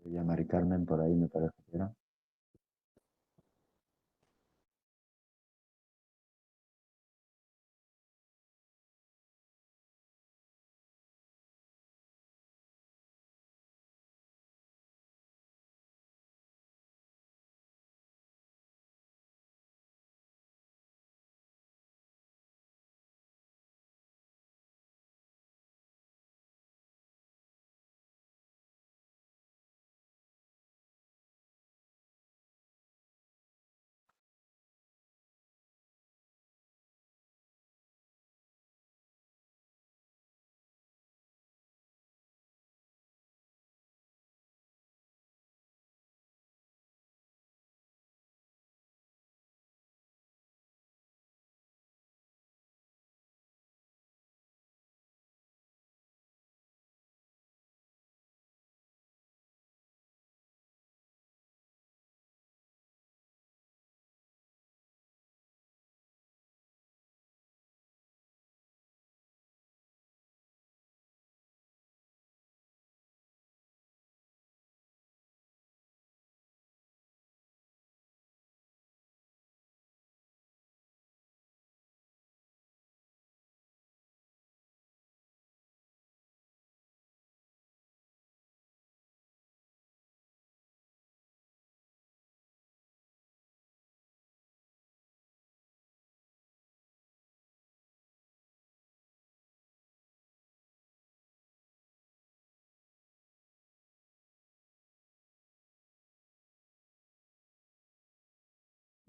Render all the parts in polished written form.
Y a Mari Carmen por ahí me parece que era.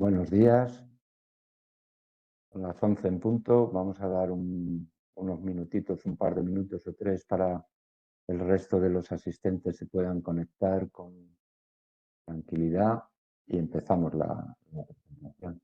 Buenos días. A las 11 en punto. Vamos a dar unos minutitos, un par de minutos o tres para el resto de los asistentes se puedan conectar con tranquilidad y empezamos la presentación.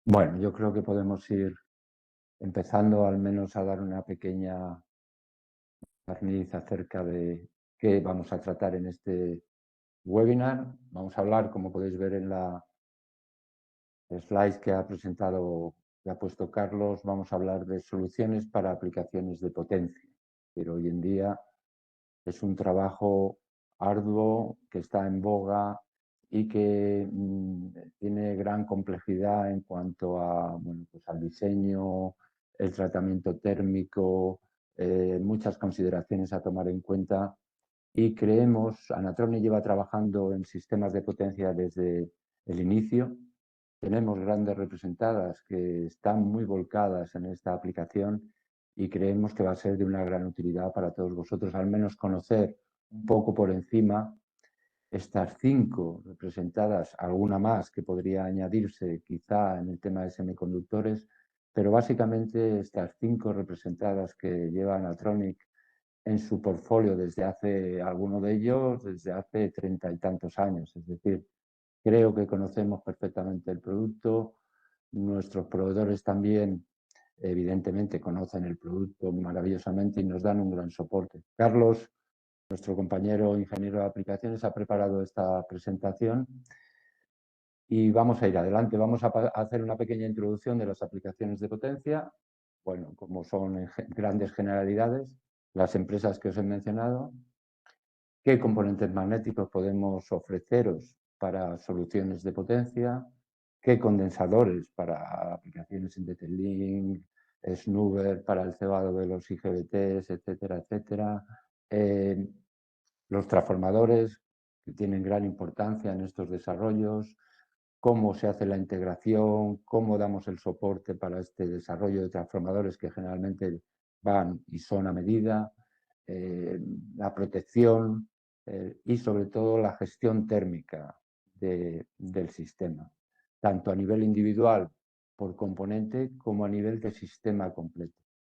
Bueno, yo creo que podemos ir empezando al menos a dar una pequeña barniz acerca de qué vamos a tratar en este webinar. Vamos a hablar, como podéis ver en la slide que ha presentado, que ha puesto Carlos, vamos a hablar de soluciones para aplicaciones de potencia. Pero hoy en día es un trabajo arduo que está en boga y que tiene gran complejidad en cuanto a, bueno, pues al diseño, el tratamiento térmico, muchas consideraciones a tomar en cuenta. Y creemos, Anatronic lleva trabajando en sistemas de potencia desde el inicio. Tenemos grandes representadas que están muy volcadas en esta aplicación y creemos que va a ser de una gran utilidad para todos vosotros, al menos conocer un poco por encima estas 5 representadas, alguna más que podría añadirse quizá en el tema de semiconductores, pero básicamente estas 5 representadas que lleva Anatronic en su portfolio desde hace, alguno de ellos, desde hace 30 y tantos años. Es decir, creo que conocemos perfectamente el producto. Nuestros proveedores también, evidentemente, conocen el producto maravillosamente y nos dan un gran soporte. Carlos, nuestro compañero ingeniero de aplicaciones, ha preparado esta presentación y vamos a ir adelante. Vamos a hacer una pequeña introducción de las aplicaciones de potencia. Bueno, como son en grandes generalidades, las empresas que os he mencionado. ¿Qué componentes magnéticos podemos ofreceros para soluciones de potencia? ¿Qué condensadores para aplicaciones en DT-Link, Snoover, para el cebado de los IGBTs, etcétera, etcétera? Los transformadores, que tienen gran importancia en estos desarrollos. Cómo se hace la integración, cómo damos el soporte para este desarrollo de transformadores que generalmente van y son a medida, la protección y sobre todo la gestión térmica del sistema, tanto a nivel individual por componente como a nivel de sistema completo.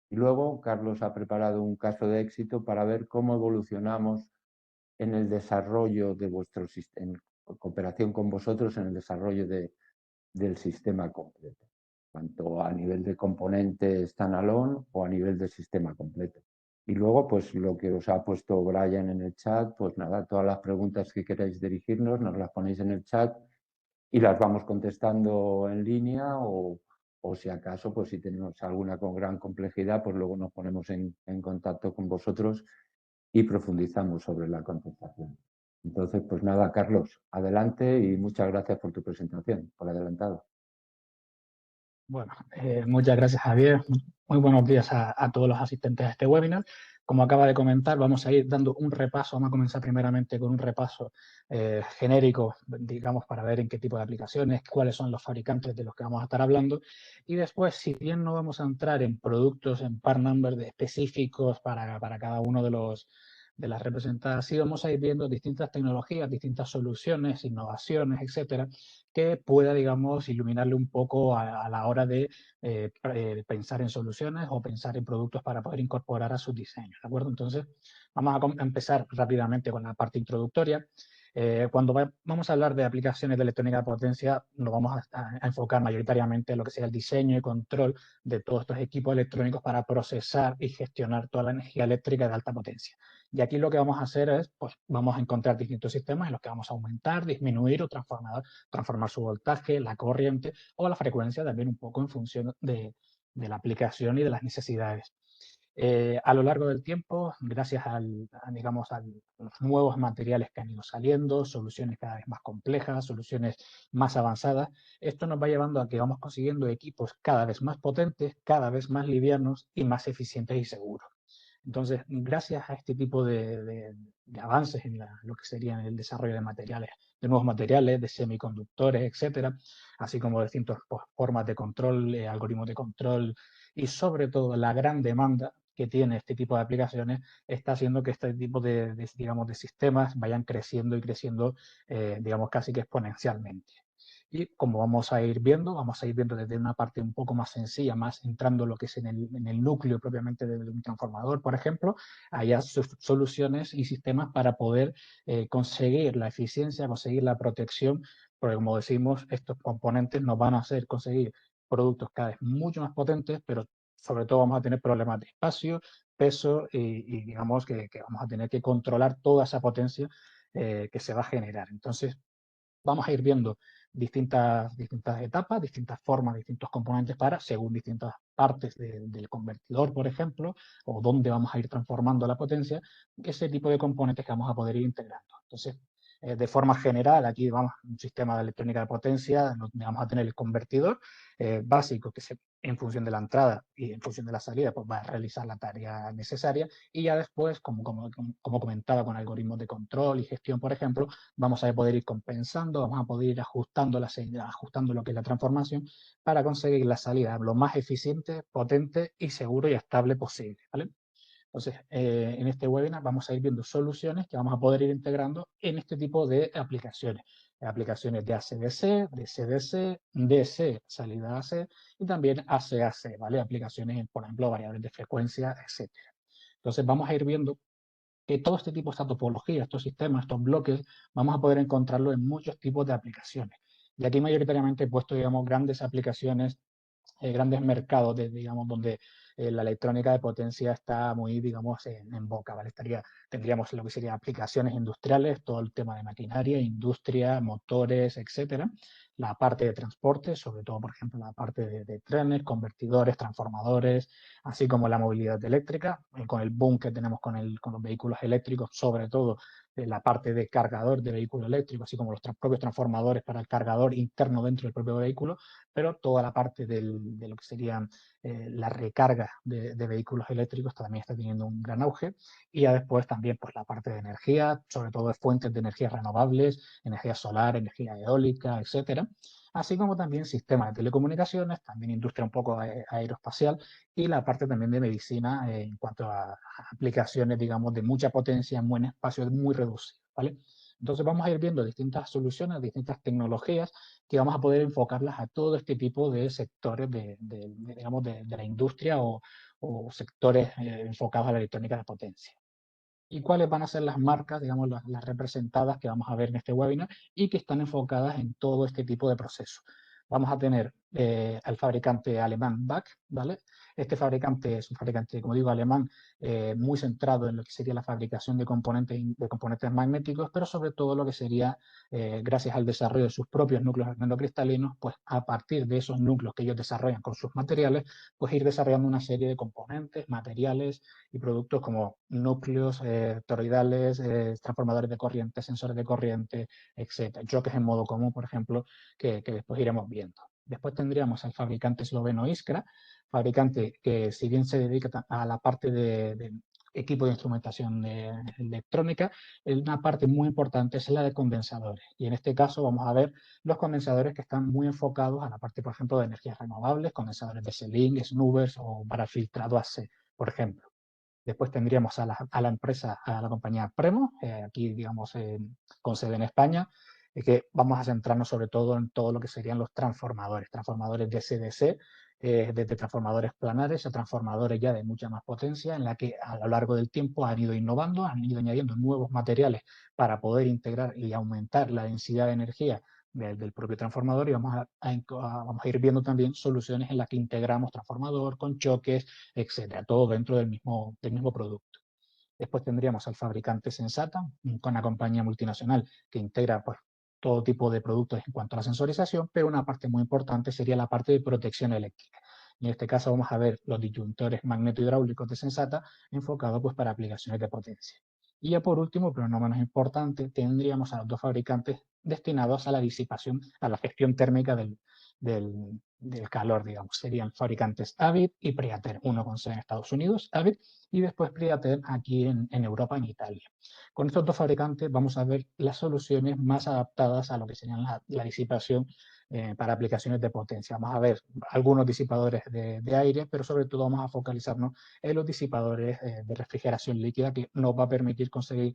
Y luego Carlos ha preparado un caso de éxito para ver cómo evolucionamos en el desarrollo de vuestro sistema, en cooperación con vosotros en el desarrollo del sistema completo, tanto a nivel de componente standalone o a nivel de sistema completo. Y luego, pues lo que os ha puesto Brian en el chat, pues nada, todas las preguntas que queráis dirigirnos, nos las ponéis en el chat y las vamos contestando en línea o si acaso, pues si tenemos alguna con gran complejidad, pues luego nos ponemos en contacto con vosotros y profundizamos sobre la contestación. Entonces, pues nada, Carlos, adelante y muchas gracias por tu presentación, por adelantado. Bueno, muchas gracias, Javier. Muy buenos días a todos los asistentes a este webinar. Como acaba de comentar, vamos a ir dando un repaso. Vamos a comenzar primeramente con un repaso genérico, digamos, para ver en qué tipo de aplicaciones, cuáles son los fabricantes de los que vamos a estar hablando. Y después, si bien no vamos a entrar en productos, en part numbers específicos para cada uno de las representadas, sí vamos a ir viendo distintas tecnologías, distintas soluciones, innovaciones, etcétera, que pueda, digamos, iluminarle un poco a la hora de pensar en soluciones o pensar en productos para poder incorporar a sus diseños, ¿de acuerdo? Entonces, vamos a empezar rápidamente con la parte introductoria. Cuando vamos a hablar de aplicaciones de electrónica de potencia, nos vamos a enfocar mayoritariamente en lo que sea el diseño y control de todos estos equipos electrónicos para procesar y gestionar toda la energía eléctrica de alta potencia. Y aquí lo que vamos a hacer es, pues vamos a encontrar distintos sistemas en los que vamos a aumentar, disminuir o transformar su voltaje, la corriente o la frecuencia también un poco en función de la aplicación y de las necesidades. A lo largo del tiempo, gracias digamos, a los nuevos materiales que han ido saliendo, soluciones cada vez más complejas, soluciones más avanzadas, esto nos va llevando a que vamos consiguiendo equipos cada vez más potentes, cada vez más livianos y más eficientes y seguros. Entonces, gracias a este tipo de avances en lo que sería el desarrollo de materiales, de nuevos materiales, de semiconductores, etcétera, así como distintas formas de control, algoritmos de control y sobre todo la gran demanda que tiene este tipo de aplicaciones está haciendo que este tipo digamos, de sistemas vayan creciendo y creciendo, digamos, casi que exponencialmente. Y como vamos a ir viendo desde una parte un poco más sencilla, más entrando lo que es en el núcleo propiamente de un transformador, por ejemplo, hay soluciones y sistemas para poder conseguir la eficiencia, conseguir la protección, porque como decimos, estos componentes nos van a hacer conseguir productos cada vez mucho más potentes, pero sobre todo vamos a tener problemas de espacio, peso y digamos que vamos a tener que controlar toda esa potencia que se va a generar. Entonces, vamos a ir viendo distintas etapas, distintas formas, distintos componentes para, según distintas partes del convertidor, por ejemplo, o dónde vamos a ir transformando la potencia, ese tipo de componentes que vamos a poder ir integrando. Entonces, de forma general, aquí vamos a un sistema de electrónica de potencia donde vamos a tener el convertidor básico que en función de la entrada y en función de la salida pues va a realizar la tarea necesaria y ya después, como comentaba con algoritmos de control y gestión, por ejemplo, vamos a poder ir compensando, vamos a poder ir ajustando ajustando lo que es la transformación para conseguir la salida lo más eficiente, potente y seguro y estable posible, ¿vale? Entonces, en este webinar vamos a ir viendo soluciones que vamos a poder ir integrando en este tipo de aplicaciones. Aplicaciones de AC-DC, de CDC, DC, salida AC y también AC-AC, ¿vale? Aplicaciones, por ejemplo, variables de frecuencia, etc. Entonces vamos a ir viendo que todo este tipo, esta topología, estos sistemas, estos bloques, vamos a poder encontrarlo en muchos tipos de aplicaciones. Y aquí mayoritariamente he puesto, digamos, grandes aplicaciones, grandes mercados, digamos, donde la electrónica de potencia está muy, digamos, en boca, ¿vale? Tendríamos lo que serían aplicaciones industriales, todo el tema de maquinaria, industria, motores, etcétera. La parte de transporte, sobre todo, por ejemplo, la parte de trenes, convertidores, transformadores, así como la movilidad eléctrica, con el boom que tenemos con los vehículos eléctricos, sobre todo la parte de cargador de vehículo eléctrico, así como los propios transformadores para el cargador interno dentro del propio vehículo, pero toda la parte de lo que serían la recarga de vehículos eléctricos también está teniendo un gran auge. Y ya después también pues, la parte de energía, sobre todo de fuentes de energías renovables, energía solar, energía eólica, etcétera. Así como también sistemas de telecomunicaciones, también industria un poco aeroespacial y la parte también de medicina en cuanto a aplicaciones, digamos, de mucha potencia en buen espacio muy reducido, ¿vale? Entonces vamos a ir viendo distintas soluciones, distintas tecnologías que vamos a poder enfocarlas a todo este tipo de sectores digamos, de la industria o sectores enfocados a la electrónica de potencia. ¿Y cuáles van a ser las marcas, digamos, las representadas que vamos a ver en este webinar y que están enfocadas en todo este tipo de procesos? Vamos a tener al fabricante alemán BAC, ¿vale? Este fabricante es un fabricante, como digo, alemán, muy centrado en lo que sería la fabricación de componentes magnéticos, pero sobre todo lo que sería, gracias al desarrollo de sus propios núcleos nanocristalinos, pues a partir de esos núcleos que ellos desarrollan con sus materiales, pues ir desarrollando una serie de componentes, materiales y productos como núcleos toroidales, transformadores de corriente, sensores de corriente, etcétera. Choques en modo común, por ejemplo, que después iremos viendo. Después tendríamos al fabricante esloveno Iskra, fabricante que si bien se dedica a la parte de equipo de instrumentación electrónica, una parte muy importante es la de condensadores. Y en este caso vamos a ver los condensadores que están muy enfocados a la parte, por ejemplo, de energías renovables, condensadores de Selling, Snubbers o para filtrado AC, por ejemplo. Después tendríamos a la empresa, a la compañía Premo, aquí digamos con sede en España, que vamos a centrarnos sobre todo en todo lo que serían los transformadores DC-DC, desde transformadores planares a transformadores ya de mucha más potencia, en la que a lo largo del tiempo han ido innovando, han ido añadiendo nuevos materiales para poder integrar y aumentar la densidad de energía del propio transformador y vamos a ir viendo también soluciones en las que integramos transformador con choques, etcétera, todo dentro del mismo producto. Después tendríamos al fabricante Sensata, con una compañía multinacional que integra pues, todo tipo de productos en cuanto a la sensorización, pero una parte muy importante sería la parte de protección eléctrica. En este caso vamos a ver los disyuntores magneto-hidráulicos de Sensata enfocados pues, para aplicaciones de potencia. Y ya por último, pero no menos importante, tendríamos a los dos fabricantes destinados a la disipación, a la gestión térmica del calor, digamos. Serían fabricantes Avid y Priater, uno con sede en Estados Unidos, Avid, y después Priater aquí en Europa, en Italia. Con estos dos fabricantes vamos a ver las soluciones más adaptadas a lo que serían la disipación para aplicaciones de potencia. Vamos a ver algunos disipadores de aire, pero sobre todo vamos a focalizarnos en los disipadores de refrigeración líquida que nos va a permitir conseguir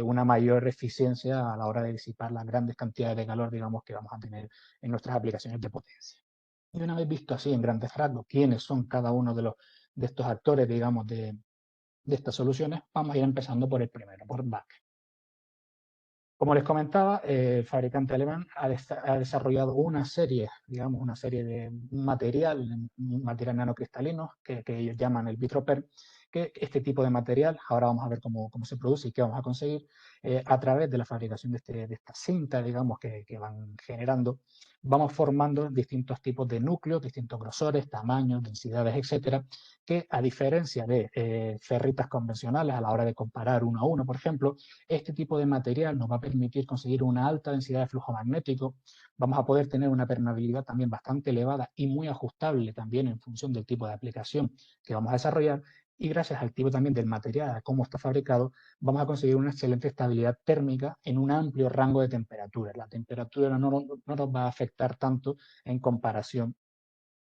una mayor eficiencia a la hora de disipar las grandes cantidades de calor, digamos, que vamos a tener en nuestras aplicaciones de potencia. Y una vez visto así en grandes rasgos quiénes son cada uno de estos actores, digamos, de estas soluciones, vamos a ir empezando por el primero, por BAC. Como les comentaba, el fabricante alemán ha desarrollado una serie, digamos, una serie de un material nanocristalino que ellos llaman el Vitroper, que este tipo de material, ahora vamos a ver cómo se produce y qué vamos a conseguir, a través de la fabricación de esta cinta, digamos, que van generando, vamos formando distintos tipos de núcleos, distintos grosores, tamaños, densidades, etcétera, que a diferencia de ferritas convencionales a la hora de comparar uno a uno, por ejemplo, este tipo de material nos va a permitir conseguir una alta densidad de flujo magnético, vamos a poder tener una permeabilidad también bastante elevada y muy ajustable también en función del tipo de aplicación que vamos a desarrollar y gracias al tipo también del material, a cómo está fabricado, vamos a conseguir una excelente estabilidad térmica en un amplio rango de temperaturas. La temperatura no nos va a afectar tanto en comparación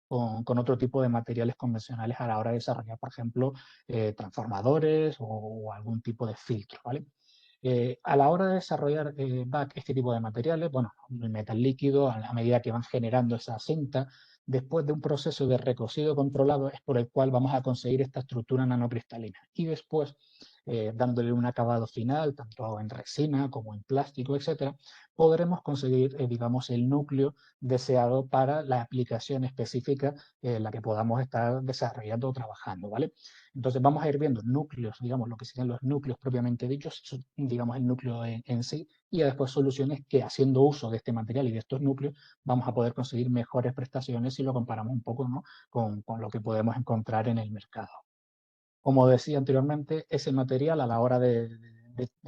con otro tipo de materiales convencionales a la hora de desarrollar, por ejemplo, transformadores o algún tipo de filtro, ¿vale? A la hora de desarrollar este tipo de materiales, bueno, el metal líquido, a medida que van generando esa cinta, después de un proceso de recocido controlado es por el cual vamos a conseguir esta estructura nanocristalina. Y después, dándole un acabado final, tanto en resina como en plástico, etcétera, podremos conseguir, digamos, el núcleo deseado para la aplicación específica en la que podamos estar desarrollando o trabajando, ¿vale? Entonces vamos a ir viendo núcleos, digamos, lo que serían los núcleos propiamente dichos, digamos, el núcleo en sí, y después soluciones que haciendo uso de este material y de estos núcleos vamos a poder conseguir mejores prestaciones si lo comparamos un poco, ¿no?, con lo que podemos encontrar en el mercado. Como decía anteriormente, ese material a la hora de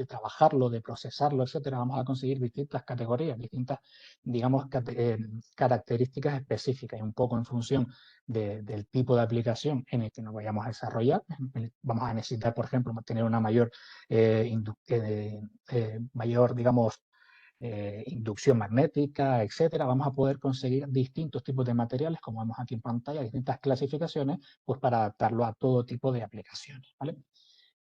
trabajarlo, de procesarlo, etcétera, vamos a conseguir distintas categorías, distintas, digamos, características específicas y un poco en función del tipo de aplicación en el que nos vayamos a desarrollar. Vamos a necesitar, por ejemplo, tener una mayor, digamos, inducción magnética, etcétera. Vamos a poder conseguir distintos tipos de materiales, como vemos aquí en pantalla, distintas clasificaciones, pues para adaptarlo a todo tipo de aplicaciones, ¿vale?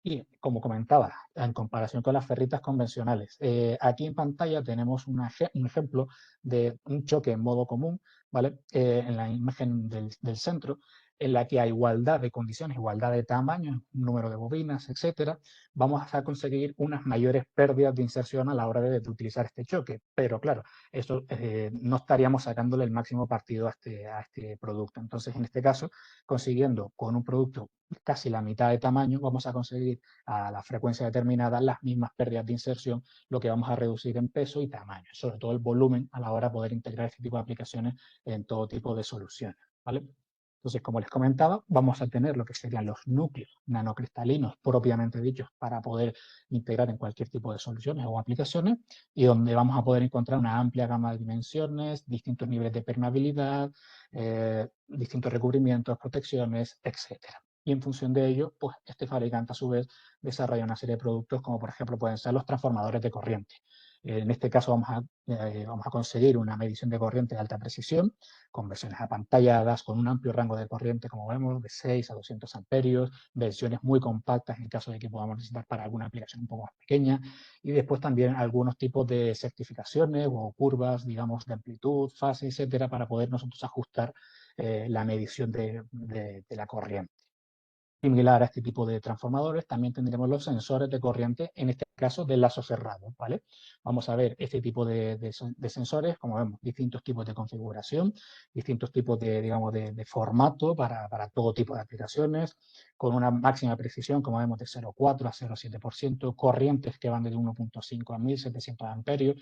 Y como comentaba, en comparación con las ferritas convencionales, aquí en pantalla tenemos un ejemplo de un choque en modo común, ¿vale? En la imagen del centro, en la que a igualdad de condiciones, igualdad de tamaño, número de bobinas, etcétera, vamos a conseguir unas mayores pérdidas de inserción a la hora de utilizar este choque. Pero claro, eso no estaríamos sacándole el máximo partido a este producto. Entonces, en este caso, consiguiendo con un producto casi la mitad de tamaño, vamos a conseguir a la frecuencia determinada las mismas pérdidas de inserción, lo que vamos a reducir en peso y tamaño, sobre todo el volumen a la hora de poder integrar este tipo de aplicaciones en todo tipo de soluciones, ¿vale? Entonces, como les comentaba, vamos a tener lo que serían los núcleos nanocristalinos propiamente dichos para poder integrar en cualquier tipo de soluciones o aplicaciones y donde vamos a poder encontrar una amplia gama de dimensiones, distintos niveles de permeabilidad, distintos recubrimientos, protecciones, etcétera. Y en función de ello, pues este fabricante a su vez desarrolla una serie de productos como por ejemplo pueden ser los transformadores de corriente. En este caso vamos a conseguir una medición de corriente de alta precisión, con versiones apantalladas, con un amplio rango de corriente, como vemos, de 6 a 200 amperios, versiones muy compactas en caso de que podamos necesitar para alguna aplicación un poco más pequeña, y después también algunos tipos de certificaciones o curvas, digamos, de amplitud, fase, etcétera, para poder nosotros ajustar la medición de la corriente. Similar a este tipo de transformadores, también tendremos los sensores de corriente, en este caso de lazo cerrado, ¿vale? Vamos a ver este tipo de sensores, como vemos, distintos tipos de configuración, distintos tipos de, digamos, de formato para todo tipo de aplicaciones, con una máxima precisión, como vemos, de 0,4 a 0,7%, corrientes que van desde 1,5 a 1.700 amperios,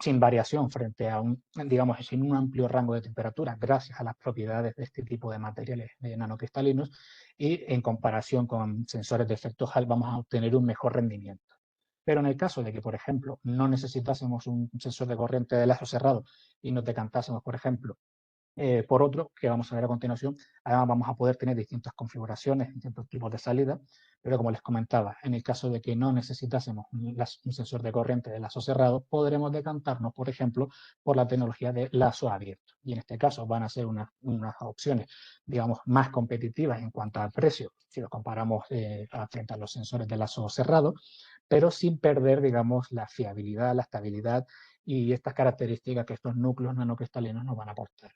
sin variación frente a digamos, sin un amplio rango de temperatura, gracias a las propiedades de este tipo de materiales nanocristalinos, y en comparación con sensores de efecto Hall vamos a obtener un mejor rendimiento. Pero en el caso de que, por ejemplo, no necesitásemos un sensor de corriente de lazo cerrado y nos decantásemos, por ejemplo, por otro, que vamos a ver a continuación, además vamos a poder tener distintas configuraciones, distintos tipos de salida, pero como les comentaba, en el caso de que no necesitásemos un sensor de corriente de lazo cerrado, podremos decantarnos, por ejemplo, por la tecnología de lazo abierto. Y en este caso van a ser unas opciones, digamos, más competitivas en cuanto al precio, si lo comparamos frente a los sensores de lazo cerrado, pero sin perder, digamos, la fiabilidad, la estabilidad y estas características que estos núcleos nanocristalinos nos van a aportar.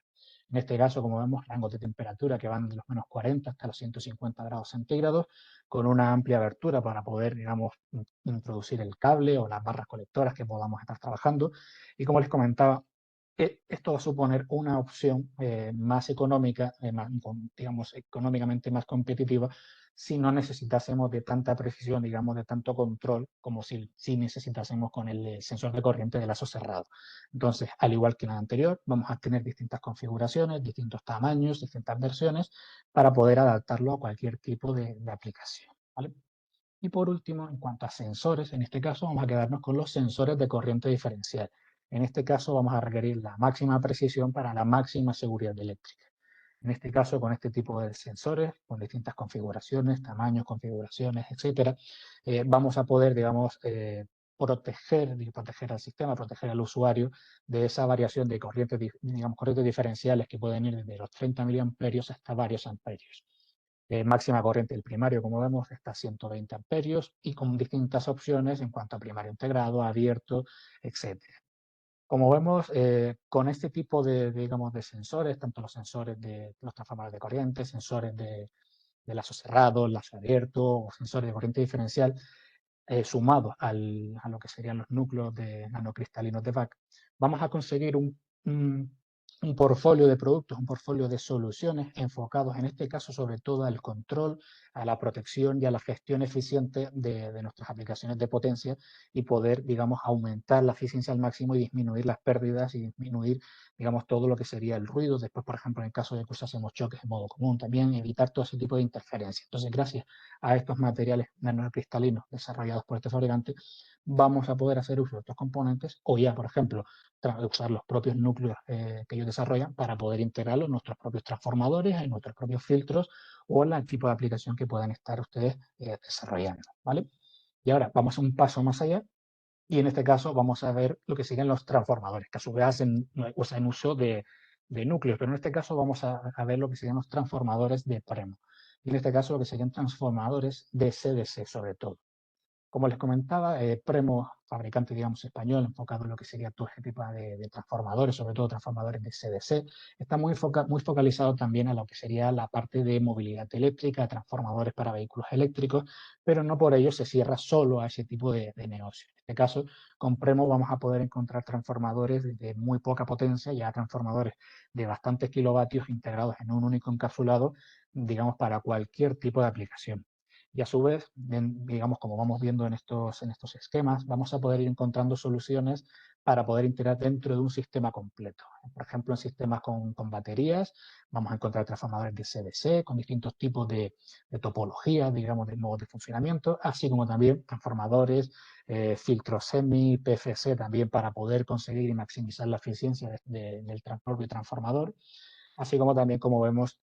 En este caso, como vemos, rangos de temperatura que van de los menos 40 hasta los 150 grados centígrados, con una amplia abertura para poder, digamos, introducir el cable o las barras colectoras que podamos estar trabajando. Y como les comentaba, esto va a suponer una opción más económica, digamos, económicamente más competitiva, si no necesitásemos de tanta precisión, digamos, de tanto control, como si necesitásemos con el sensor de corriente de lazo cerrado. Entonces, al igual que en la anterior, vamos a tener distintas configuraciones, distintos tamaños, distintas versiones, para poder adaptarlo a cualquier tipo de aplicación, ¿vale? Y por último, en cuanto a sensores, en este caso vamos a quedarnos con los sensores de corriente diferencial. En este caso vamos a requerir la máxima precisión para la máxima seguridad eléctrica. En este caso, con este tipo de sensores, con distintas configuraciones, tamaños, configuraciones, etcétera, vamos a poder, digamos, proteger al sistema, proteger al usuario de esa variación de corrientes, digamos, corrientes diferenciales que pueden ir desde los 30 miliamperios hasta varios amperios. Máxima corriente del primario, como vemos, está a 120 amperios y con distintas opciones en cuanto a primario integrado, abierto, etcétera. Como vemos, con este tipo digamos, de sensores, tanto los sensores de los transformadores de corriente, sensores de lazo cerrado, lazo abierto o sensores de corriente diferencial, sumados a lo que serían los núcleos de nanocristalinos de BAC, vamos a conseguir un portfolio de productos, un portfolio de soluciones enfocados en este caso sobre todo al control, a la protección y a la gestión eficiente de nuestras aplicaciones de potencia y poder, digamos, aumentar la eficiencia al máximo y disminuir las pérdidas y disminuir, digamos, todo lo que sería el ruido. Después, por ejemplo, en el caso de que usásemos choques en modo común, también evitar todo ese tipo de interferencias. Entonces, gracias a estos materiales nanocristalinos desarrollados por este fabricante, vamos a poder hacer uso de estos componentes o ya, por ejemplo, usar los propios núcleos que ellos desarrollan para poder integrarlos en nuestros propios transformadores, en nuestros propios filtros o en el tipo de aplicación que puedan estar ustedes desarrollando, ¿vale? Y ahora vamos un paso más allá y en este caso vamos a ver lo que siguen los transformadores, que a su vez hacen uso de núcleos, pero en este caso vamos a ver lo que serían los transformadores de Premo. Y en este caso lo que serían transformadores de CDC sobre todo. Como les comentaba, Premo, fabricante, digamos, español, enfocado en lo que sería todo este tipo de transformadores, sobre todo transformadores de CDC, está muy focalizado también a lo que sería la parte de movilidad eléctrica, transformadores para vehículos eléctricos, pero no por ello se cierra solo a ese tipo de negocio. En este caso, con Premo vamos a poder encontrar transformadores de muy poca potencia, ya transformadores de bastantes kilovatios integrados en un único encapsulado, digamos, para cualquier tipo de aplicación. Y a su vez, digamos, como vamos viendo en estos esquemas, vamos a poder ir encontrando soluciones para poder integrar dentro de un sistema completo. Por ejemplo, en sistemas con baterías, vamos a encontrar transformadores de CDC con distintos tipos de topologías, digamos, de modos de funcionamiento, así como también transformadores, filtros semi, PFC también para poder conseguir y maximizar la eficiencia del propio transformador, así como también, como vemos,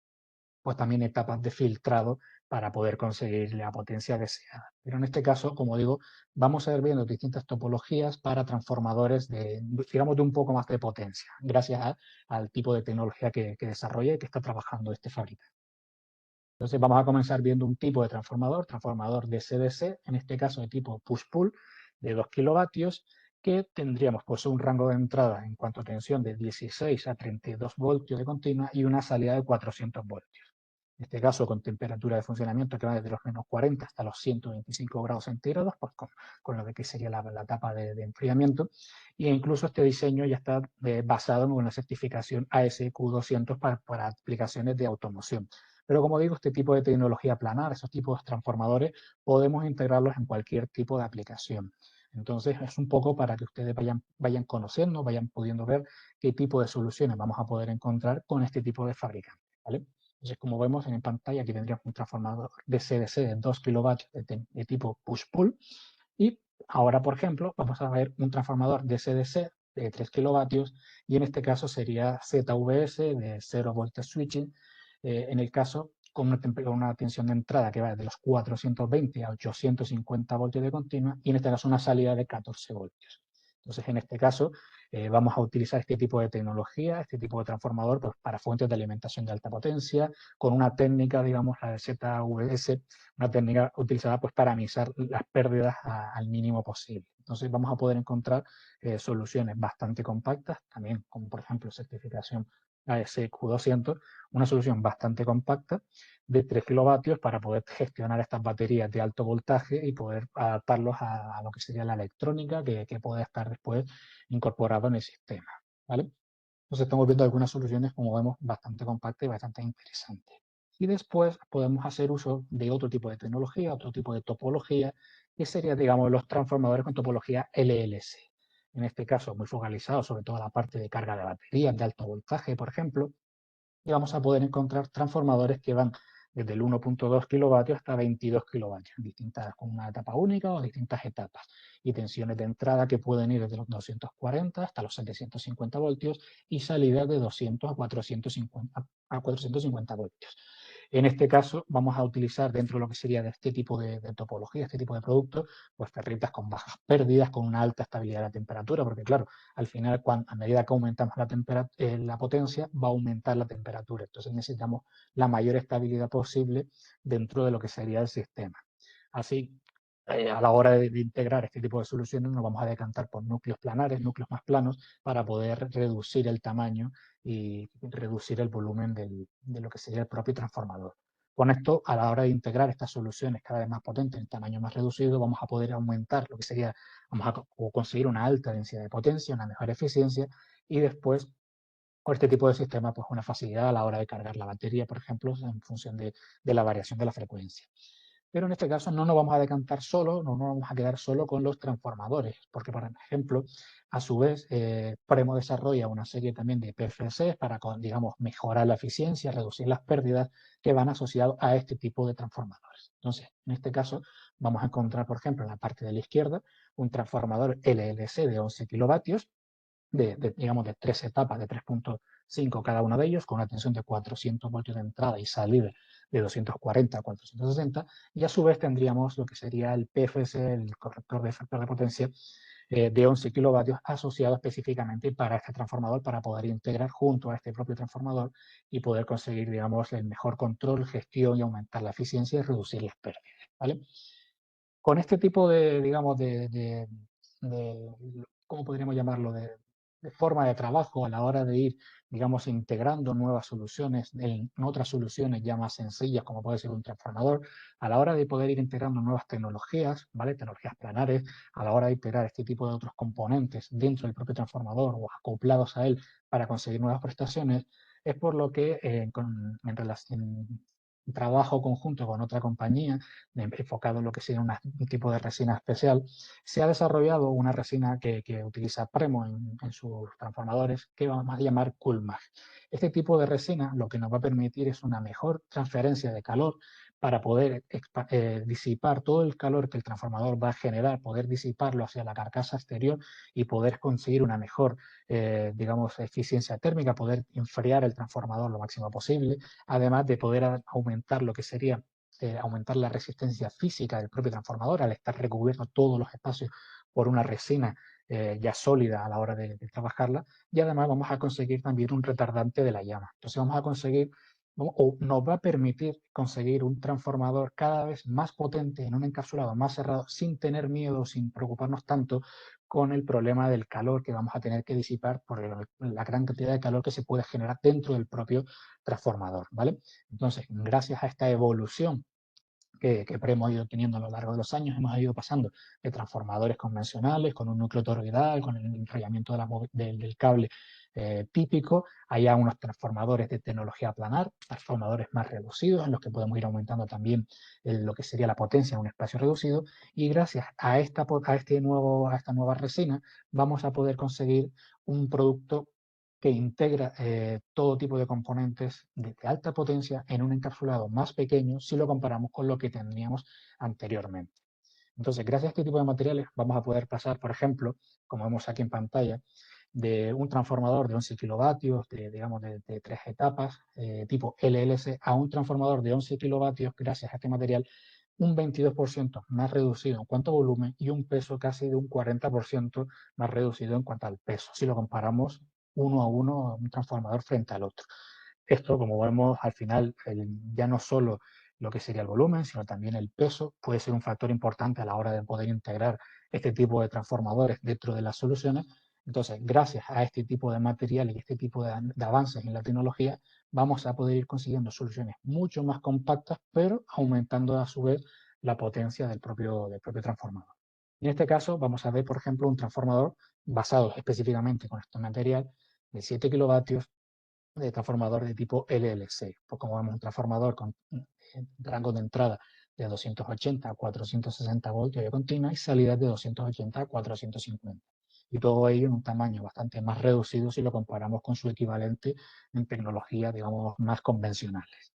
pues también etapas de filtrado para poder conseguir la potencia deseada. Pero en este caso, como digo, vamos a ir viendo distintas topologías para transformadores digamos, de un poco más de potencia, gracias al tipo de tecnología que desarrolla y que está trabajando este fabricante. Entonces vamos a comenzar viendo un tipo de transformador de CDC, en este caso de tipo push-pull, de 2 kilovatios, que tendríamos pues un rango de entrada en cuanto a tensión de 16 a 32 voltios de continua y una salida de 400 voltios. En este caso con temperatura de funcionamiento que va desde los menos 40 hasta los 125 grados centígrados, pues con lo que sería la etapa de enfriamiento. E incluso este diseño ya está basado en una certificación ASQ200 para aplicaciones de automoción. Pero como digo, este tipo de tecnología planar, esos tipos de transformadores, podemos integrarlos en cualquier tipo de aplicación. Entonces, es un poco para que ustedes vayan conociendo, vayan pudiendo ver qué tipo de soluciones vamos a poder encontrar con este tipo de fabricantes, ¿vale? Entonces, como vemos en pantalla, aquí tendríamos un transformador de CDC de 2 kilovatios de tipo push-pull. Y ahora, por ejemplo, vamos a ver un transformador de CDC de 3 kilovatios y en este caso sería ZVS de 0 volts switching, en el caso con una tensión de entrada que va de los 420 a 850 voltios de continua y en este caso una salida de 14 voltios. Entonces, en este caso, vamos a utilizar este tipo de tecnología, este tipo de transformador pues, para fuentes de alimentación de alta potencia, con una técnica, digamos, la de ZVS, una técnica utilizada pues, para minimizar las pérdidas al mínimo posible. Entonces, vamos a poder encontrar soluciones bastante compactas, también como por ejemplo certificación ASQ200, una solución bastante compacta de 3 kilovatios para poder gestionar estas baterías de alto voltaje y poder adaptarlos a lo que sería la electrónica que puede estar después incorporado en el sistema, ¿vale? Entonces estamos viendo algunas soluciones, como vemos, bastante compactas y bastante interesantes. Y después podemos hacer uso de otro tipo de tecnología, otro tipo de topología, que sería, digamos, los transformadores con topología LLC. En este caso, muy focalizado sobre todo la parte de carga de baterías de alto voltaje, por ejemplo, y vamos a poder encontrar transformadores que van desde el 1.2 kilovatios hasta 22 kilovatios, distintas, con una etapa única o distintas etapas, y tensiones de entrada que pueden ir desde los 240 hasta los 750 voltios y salidas de 200 a 450 voltios. En este caso, vamos a utilizar dentro de lo que sería de este tipo de topología, este tipo de productos, pues ferritas con bajas pérdidas, con una alta estabilidad de la temperatura, porque claro, al final, a medida que aumentamos la potencia, va a aumentar la temperatura. Entonces necesitamos la mayor estabilidad posible dentro de lo que sería el sistema. Así, a la hora de integrar este tipo de soluciones nos vamos a decantar por núcleos planares, núcleos más planos, para poder reducir el tamaño y reducir el volumen de lo que sería el propio transformador. Con esto, a la hora de integrar estas soluciones cada vez más potentes en tamaño más reducido, vamos a poder aumentar lo que sería, vamos a conseguir una alta densidad de potencia, una mejor eficiencia y después con este tipo de sistema, pues una facilidad a la hora de cargar la batería, por ejemplo, en función de la variación de la frecuencia. Pero en este caso no nos vamos a decantar solo, no nos vamos a quedar solo con los transformadores, porque, por ejemplo, a su vez, Premo desarrolla una serie también de PFCs para, digamos, mejorar la eficiencia, reducir las pérdidas que van asociados a este tipo de transformadores. Entonces, en este caso, vamos a encontrar, por ejemplo, en la parte de la izquierda, un transformador LLC de 11 kilovatios, digamos, de 3 etapas de 3.5 cada uno de ellos, con una tensión de 400 voltios de entrada y salida de 240 a 460, y a su vez tendríamos lo que sería el PFC, el corrector de factor de potencia, de 11 kilovatios asociado específicamente para este transformador, para poder integrar junto a este propio transformador y poder conseguir, digamos, el mejor control, gestión y aumentar la eficiencia y reducir las pérdidas, ¿vale? Con este tipo de, digamos, ¿cómo podríamos llamarlo? De forma de trabajo a la hora de ir, digamos, integrando nuevas soluciones en otras soluciones ya más sencillas, como puede ser un transformador, a la hora de poder ir integrando nuevas tecnologías, ¿vale? Tecnologías planares, a la hora de integrar este tipo de otros componentes dentro del propio transformador o acoplados a él para conseguir nuevas prestaciones, es por lo que en relación trabajo conjunto con otra compañía enfocado en lo que sería un tipo de resina especial, se ha desarrollado una resina que utiliza Premo en sus transformadores que vamos a llamar Coolmag. Este tipo de resina lo que nos va a permitir es una mejor transferencia de calor para poder disipar todo el calor que el transformador va a generar, poder disiparlo hacia la carcasa exterior y poder conseguir una mejor, digamos, eficiencia térmica, poder enfriar el transformador lo máximo posible, además de poder aumentar lo que sería aumentar la resistencia física del propio transformador al estar recubierto todos los espacios por una resina ya sólida a la hora de trabajarla, y además vamos a conseguir también un retardante de la llama. Entonces vamos a conseguir o nos va a permitir conseguir un transformador cada vez más potente en un encapsulado más cerrado sin tener miedo, sin preocuparnos tanto con el problema del calor que vamos a tener que disipar por la gran cantidad de calor que se puede generar dentro del propio transformador, ¿vale? Entonces, gracias a esta evolución que Premo ha ido teniendo a lo largo de los años, hemos ido pasando de transformadores convencionales con un núcleo toroidal, con el enrollamiento del cable típico, a unos transformadores de tecnología planar, transformadores más reducidos en los que podemos ir aumentando también lo que sería la potencia en un espacio reducido, y gracias a esta nueva resina vamos a poder conseguir un producto que integra todo tipo de componentes de alta potencia en un encapsulado más pequeño si lo comparamos con lo que teníamos anteriormente. Entonces, gracias a este tipo de materiales vamos a poder pasar, por ejemplo, como vemos aquí en pantalla, de un transformador de 11 kilovatios, digamos, de 3 etapas, tipo LLC, a un transformador de 11 kilovatios, gracias a este material, un 22% más reducido en cuanto a volumen y un peso casi de un 40% más reducido en cuanto al peso, si lo comparamos uno a uno, un transformador frente al otro. Esto, como vemos, al final, ya no solo lo que sería el volumen, sino también el peso, puede ser un factor importante a la hora de poder integrar este tipo de transformadores dentro de las soluciones. Entonces, gracias a este tipo de materiales y este tipo de avances en la tecnología, vamos a poder ir consiguiendo soluciones mucho más compactas, pero aumentando a su vez la potencia del propio transformador. En este caso, vamos a ver, por ejemplo, un transformador basado específicamente con este material de 7 kilovatios de transformador de tipo LLC. Pues como vemos, un transformador con rango de entrada de 280 a 460 voltios de continua y salida de 280 a 450. Y todo ello en un tamaño bastante más reducido si lo comparamos con su equivalente en tecnologías, digamos, más convencionales.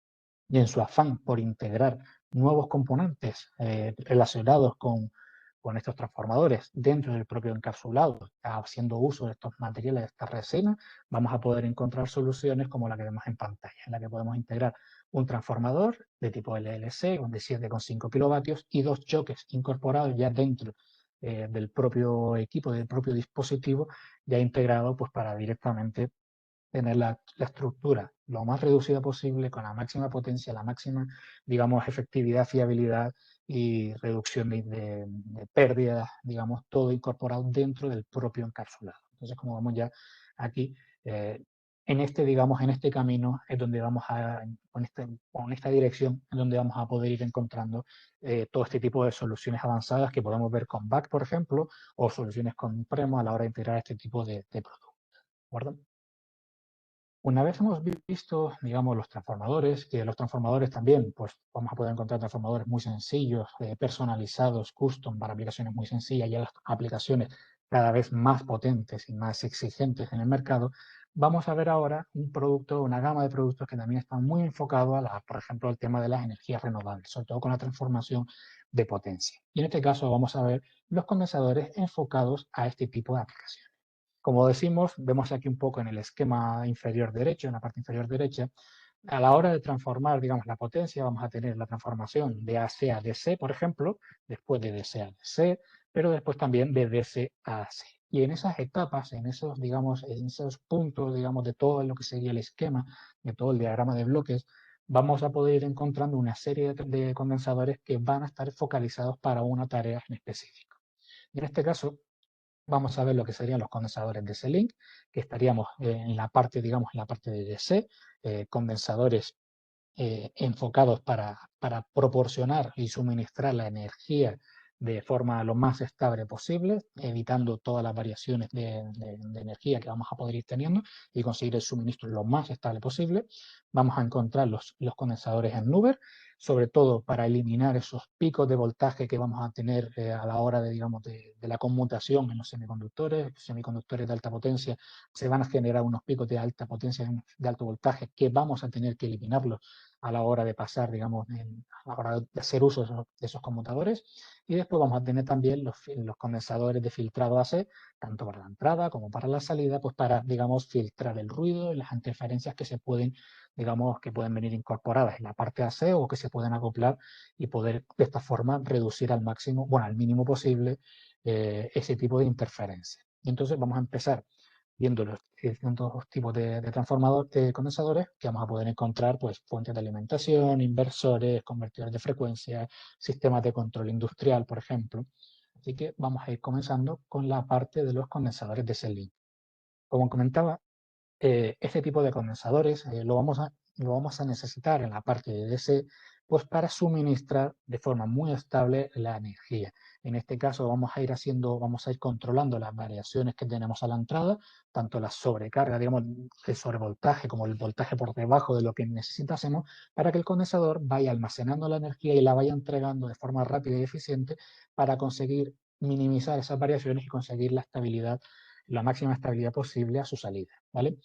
Y en su afán por integrar nuevos componentes relacionados con estos transformadores dentro del propio encapsulado, haciendo uso de estos materiales, de esta resina, vamos a poder encontrar soluciones como la que vemos en pantalla, en la que podemos integrar un transformador de tipo LLC de 7,5 kilovatios y dos choques incorporados ya dentro del propio equipo, del propio dispositivo, ya integrado pues, para directamente tener la estructura lo más reducida posible, con la máxima potencia, la máxima, digamos, efectividad, fiabilidad y reducción de pérdidas, digamos, todo incorporado dentro del propio encapsulado. Entonces, como vemos ya aquí, digamos, en este camino es donde vamos a, con esta dirección, es donde vamos a poder ir encontrando todo este tipo de soluciones avanzadas que podemos ver con Back, por ejemplo, o soluciones con Premo a la hora de integrar este tipo de productos. ¿De acuerdo? Una vez hemos visto, digamos, los transformadores, que los transformadores también, pues vamos a poder encontrar transformadores muy sencillos, personalizados, custom, para aplicaciones muy sencillas y las aplicaciones cada vez más potentes y más exigentes en el mercado, vamos a ver ahora un producto, una gama de productos que también están muy enfocados por ejemplo, al tema de las energías renovables, sobre todo con la transformación de potencia. Y en este caso vamos a ver los condensadores enfocados a este tipo de aplicaciones. Como decimos, vemos aquí un poco en el esquema inferior derecho, en la parte inferior derecha, a la hora de transformar, digamos, la potencia, vamos a tener la transformación de AC a DC, por ejemplo, después de DC a DC, pero después también de DC a AC. Y en esas etapas, en esos, digamos, en esos puntos, digamos, de todo lo que sería el esquema, de todo el diagrama de bloques, vamos a poder ir encontrando una serie de condensadores que van a estar focalizados para una tarea en específico. Y en este caso, vamos a ver lo que serían los condensadores de DC-Link, que estaríamos en la parte, digamos, en la parte de DC, condensadores enfocados para proporcionar y suministrar la energía de forma lo más estable posible, evitando todas las variaciones de energía que vamos a poder ir teniendo y conseguir el suministro lo más estable posible. Vamos a encontrar los condensadores en nube, sobre todo para eliminar esos picos de voltaje que vamos a tener a la hora de, digamos, de la conmutación en los semiconductores de alta potencia. Se van a generar unos picos de alta potencia, de alto voltaje, que vamos a tener que eliminarlos a la hora de pasar, digamos, a la hora de hacer uso de esos conmutadores. Y después vamos a tener también los condensadores de filtrado AC, tanto para la entrada como para la salida, pues para, digamos, filtrar el ruido y las interferencias que se pueden, digamos, que pueden venir incorporadas en la parte AC o que se pueden acoplar y poder de esta forma reducir al máximo, bueno, al mínimo posible ese tipo de interferencia. Y entonces vamos a empezar viendo los distintos tipos de condensadores, que vamos a poder encontrar pues, fuentes de alimentación, inversores, convertidores de frecuencia, sistemas de control industrial, por ejemplo. Así que vamos a ir comenzando con la parte de los condensadores de C-Link. Como comentaba, este tipo de condensadores lo vamos a necesitar en la parte de DC, pues para suministrar de forma muy estable la energía. En este caso vamos a ir controlando las variaciones que tenemos a la entrada, tanto la sobrecarga, digamos, el sobrevoltaje como el voltaje por debajo de lo que necesitásemos, para que el condensador vaya almacenando la energía y la vaya entregando de forma rápida y eficiente para conseguir minimizar esas variaciones y conseguir la estabilidad, la máxima estabilidad posible a su salida, ¿vale?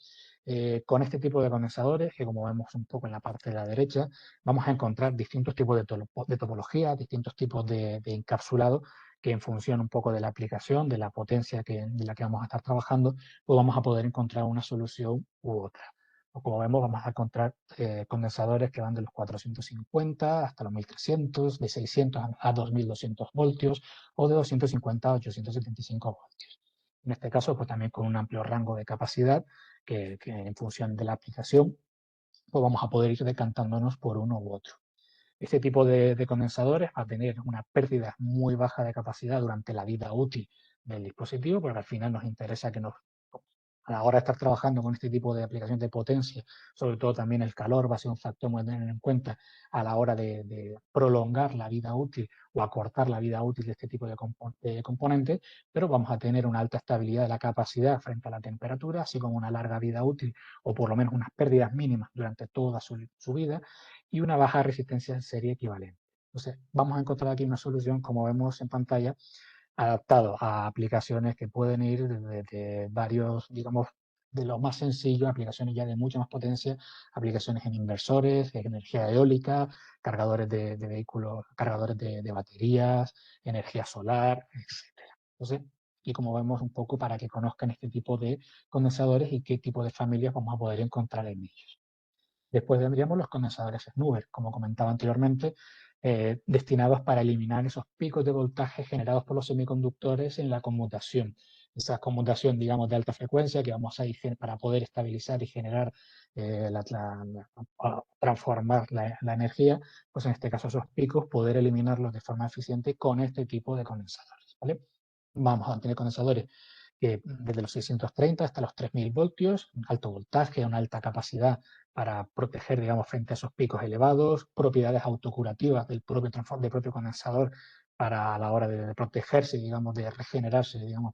Con este tipo de condensadores, que como vemos un poco en la parte de la derecha, vamos a encontrar distintos tipos de topologías, distintos tipos de encapsulado, que en función un poco de la aplicación, de la potencia de la que vamos a estar trabajando, pues vamos a poder encontrar una solución u otra. O como vemos, vamos a encontrar condensadores que van de los 450 hasta los 1300, de 600 a 2200 voltios o de 250 a 875 voltios. En este caso, pues también con un amplio rango de capacidad que en función de la aplicación, pues vamos a poder ir decantándonos por uno u otro. Este tipo de condensadores va a tener una pérdida muy baja de capacidad durante la vida útil del dispositivo, porque al final nos interesa que a la hora de estar trabajando con este tipo de aplicación de potencia, sobre todo también el calor va a ser un factor muy a tener en cuenta a la hora de prolongar la vida útil o acortar la vida útil de este tipo de componentes, pero vamos a tener una alta estabilidad de la capacidad frente a la temperatura, así como una larga vida útil o por lo menos unas pérdidas mínimas durante toda su vida y una baja resistencia en serie equivalente. Entonces, vamos a encontrar aquí una solución, como vemos en pantalla, adaptado a aplicaciones que pueden ir desde varios, digamos, de lo más sencillo, aplicaciones ya de mucha más potencia, aplicaciones en inversores, en energía eólica, cargadores de vehículos, cargadores de baterías, energía solar, etcétera. Entonces, y como vemos un poco para que conozcan este tipo de condensadores y qué tipo de familias vamos a poder encontrar en ellos. Después tendríamos los condensadores snoover, como comentaba anteriormente, destinados para eliminar esos picos de voltaje generados por los semiconductores en la conmutación. Esa conmutación, digamos, de alta frecuencia que vamos a ir para poder estabilizar y generar a transformar la energía, pues en este caso esos picos, poder eliminarlos de forma eficiente con este tipo de condensadores, ¿vale? Vamos a tener condensadores que desde los 630 hasta los 3000 voltios, alto voltaje, una alta capacidad para proteger, digamos, frente a esos picos elevados, propiedades autocurativas del propio condensador para a la hora de protegerse, digamos, de regenerarse, digamos,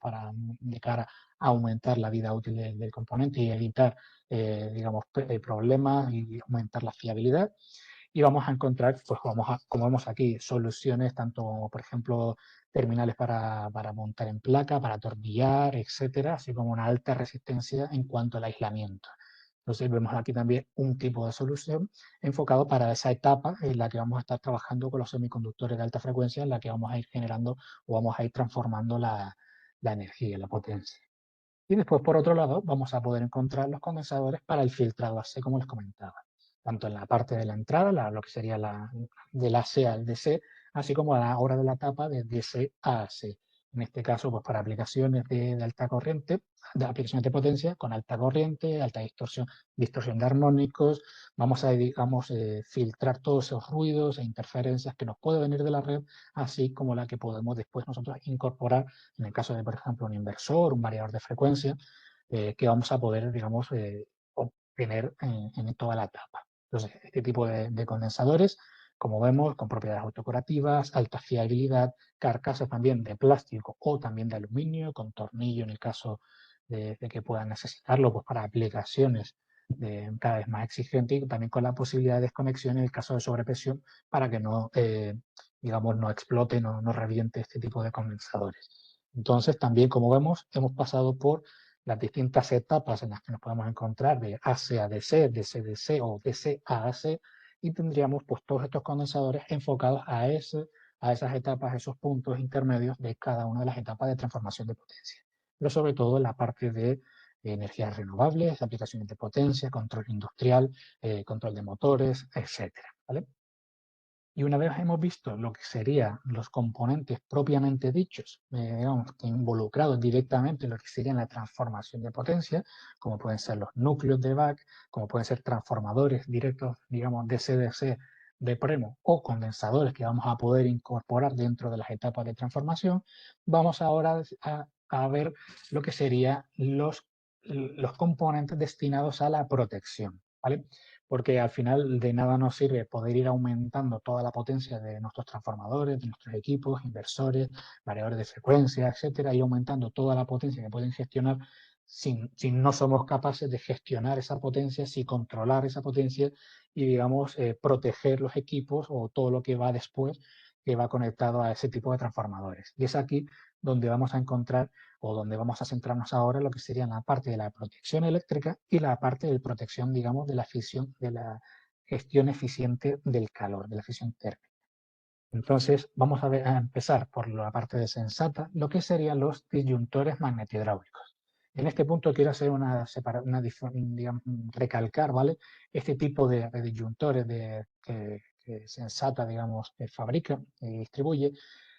de cara a aumentar la vida útil del componente y evitar, digamos, problemas y aumentar la fiabilidad. Y vamos a encontrar, pues como vemos aquí, soluciones tanto, por ejemplo, terminales para montar en placa, para atornillar, etcétera, así como una alta resistencia en cuanto al aislamiento. Entonces vemos aquí también un tipo de solución enfocado para esa etapa en la que vamos a estar trabajando con los semiconductores de alta frecuencia, en la que vamos a ir generando o vamos a ir transformando la energía, la potencia. Y después, por otro lado, vamos a poder encontrar los condensadores para el filtrado AC, como les comentaba, tanto en la parte de la entrada, lo que sería del AC al DC, así como a la hora de la tapa de DC a AC. En este caso, pues para aplicaciones de alta corriente, de aplicaciones de potencia, con alta corriente, alta distorsión de armónicos, vamos a, digamos, filtrar todos esos ruidos e interferencias que nos pueden venir de la red, así como la que podemos después nosotros incorporar en el caso de, por ejemplo, un inversor, un variador de frecuencia, que vamos a poder, digamos, obtener en toda la etapa. Entonces, este tipo de condensadores, como vemos, con propiedades autocurativas, alta fiabilidad, carcasas también de plástico o también de aluminio, con tornillo en el caso de que puedan necesitarlo pues, para aplicaciones cada vez más exigentes y también con la posibilidad de desconexión en el caso de sobrepresión para que no, digamos, no explote, no reviente este tipo de condensadores. Entonces, también, como vemos, hemos pasado por las distintas etapas en las que nos podemos encontrar de AC a DC, DC-DC o DC a AC, y tendríamos pues todos estos condensadores enfocados a esas etapas, esos puntos intermedios de cada una de las etapas de transformación de potencia. Pero sobre todo en la parte de energías renovables, aplicaciones de potencia, control industrial, control de motores, etcétera, ¿vale? Y una vez hemos visto lo que serían los componentes propiamente dichos, digamos, involucrados directamente en lo que sería la transformación de potencia, como pueden ser los núcleos de BAC, como pueden ser transformadores directos, digamos, de CDC de Premo o condensadores que vamos a poder incorporar dentro de las etapas de transformación, vamos ahora a ver lo que serían los componentes destinados a la protección, ¿vale? Porque al final de nada nos sirve poder ir aumentando toda la potencia de nuestros transformadores, de nuestros equipos, inversores, variadores de frecuencia, etcétera, y aumentando toda la potencia que pueden gestionar si no somos capaces de gestionar esa potencia, si controlar esa potencia y, digamos, proteger los equipos o todo lo que va después que va conectado a ese tipo de transformadores. Y es aquí donde vamos a encontrar o donde vamos a centrarnos ahora en lo que sería la parte de la protección eléctrica y la parte de protección, digamos, de la fisión, de la gestión eficiente del calor, de la fisión térmica. Entonces, vamos a empezar por la parte de sensata, lo que serían los disyuntores magnetohidráulicos. En este punto quiero hacer digamos, recalcar, ¿vale? Este tipo de disyuntores que Sensata, digamos, fabrica y distribuye,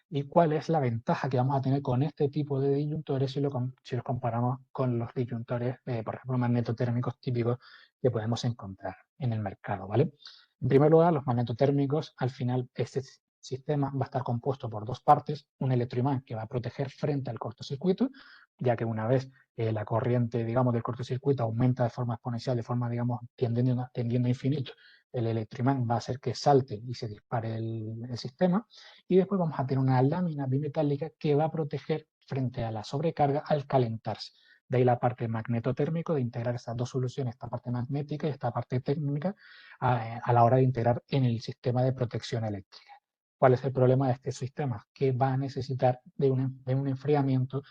y cuál es la ventaja que vamos a tener con este tipo de disyuntores si los comparamos con los disyuntores, por ejemplo, magnetotérmicos típicos que podemos encontrar en el mercado, ¿vale? En primer lugar, los magnetotérmicos, al final, este sistema va a estar compuesto por dos partes, un electroimán que va a proteger frente al cortocircuito, ya que una vez la corriente, digamos, del cortocircuito aumenta de forma exponencial, de forma, digamos, tendiendo a infinito, el electroimán va a hacer que salte y se dispare el sistema, y después vamos a tener una lámina bimetálica que va a proteger frente a la sobrecarga al calentarse. De ahí la parte magnetotérmico de integrar estas dos soluciones, esta parte magnética y esta parte térmica, a la hora de integrar en el sistema de protección eléctrica. ¿Cuál es el problema de este sistema? Que va a necesitar de un enfriamiento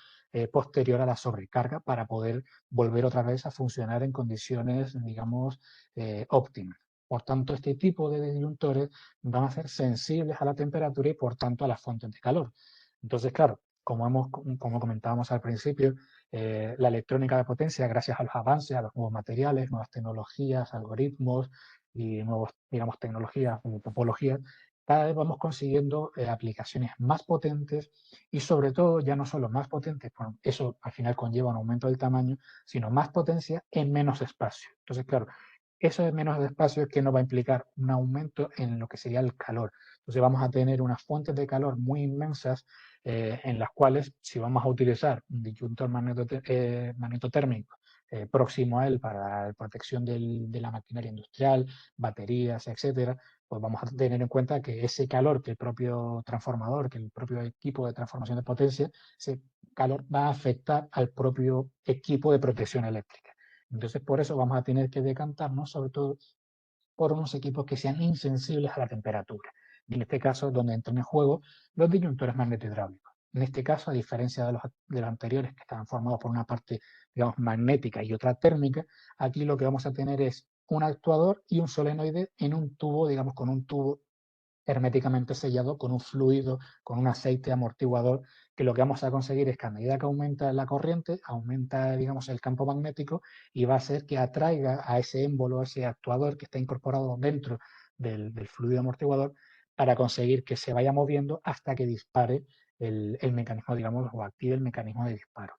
posterior a la sobrecarga para poder volver otra vez a funcionar en condiciones, digamos, óptimas. Por tanto, este tipo de disyuntores van a ser sensibles a la temperatura y, por tanto, a las fuentes de calor. Entonces, claro, como comentábamos al principio, la electrónica de potencia, gracias a los avances, a los nuevos materiales, nuevas tecnologías, algoritmos y nuevas, digamos, tecnologías y topologías, cada vez vamos consiguiendo aplicaciones más potentes y, sobre todo, ya no solo más potentes, eso al final conlleva un aumento del tamaño, sino más potencia en menos espacio. Entonces, claro, Eso de menos espacio es que nos va a implicar un aumento en lo que sería el calor. Entonces vamos a tener unas fuentes de calor muy inmensas en las cuales, si vamos a utilizar un disyuntor magnetotérmico próximo a él para la protección de la maquinaria industrial, baterías, etcétera, pues vamos a tener en cuenta que ese calor que el propio transformador, que el propio equipo de transformación de potencia, ese calor va a afectar al propio equipo de protección eléctrica. Entonces, por eso vamos a tener que decantarnos, sobre todo, por unos equipos que sean insensibles a la temperatura. Y en este caso, donde entran en juego los disyuntores magnetohidráulicos. En este caso, a diferencia de los anteriores, que estaban formados por una parte, digamos, magnética y otra térmica, aquí lo que vamos a tener es un actuador y un solenoide en un tubo, digamos, con un tubo herméticamente sellado con un fluido, con un aceite amortiguador, que lo que vamos a conseguir es que a medida que aumenta la corriente, aumenta, digamos, el campo magnético y va a hacer que atraiga a ese émbolo, a ese actuador que está incorporado dentro del fluido amortiguador para conseguir que se vaya moviendo hasta que dispare el mecanismo, digamos, o active el mecanismo de disparo.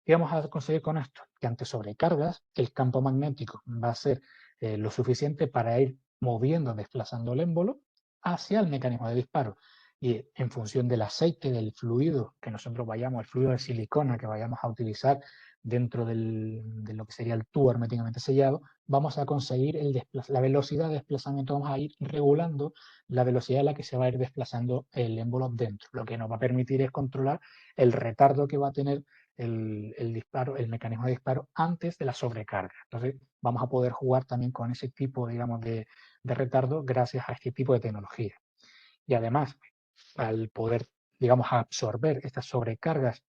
¿Qué vamos a conseguir con esto? Que ante sobrecargas el campo magnético va a ser lo suficiente para ir moviendo, desplazando el émbolo hacia el mecanismo de disparo. Y en función del aceite, del fluido que nosotros vayamos, el fluido de silicona que vayamos a utilizar dentro de lo que sería el tubo herméticamente sellado, vamos a conseguir la velocidad de desplazamiento, vamos a ir regulando la velocidad a la que se va a ir desplazando el émbolo dentro. Lo que nos va a permitir es controlar el retardo que va a tener disparo, el mecanismo de disparo antes de la sobrecarga. Entonces vamos a poder jugar también con ese tipo, digamos, de retardo gracias a este tipo de tecnología. Y además, al poder, digamos, absorber estas sobrecargas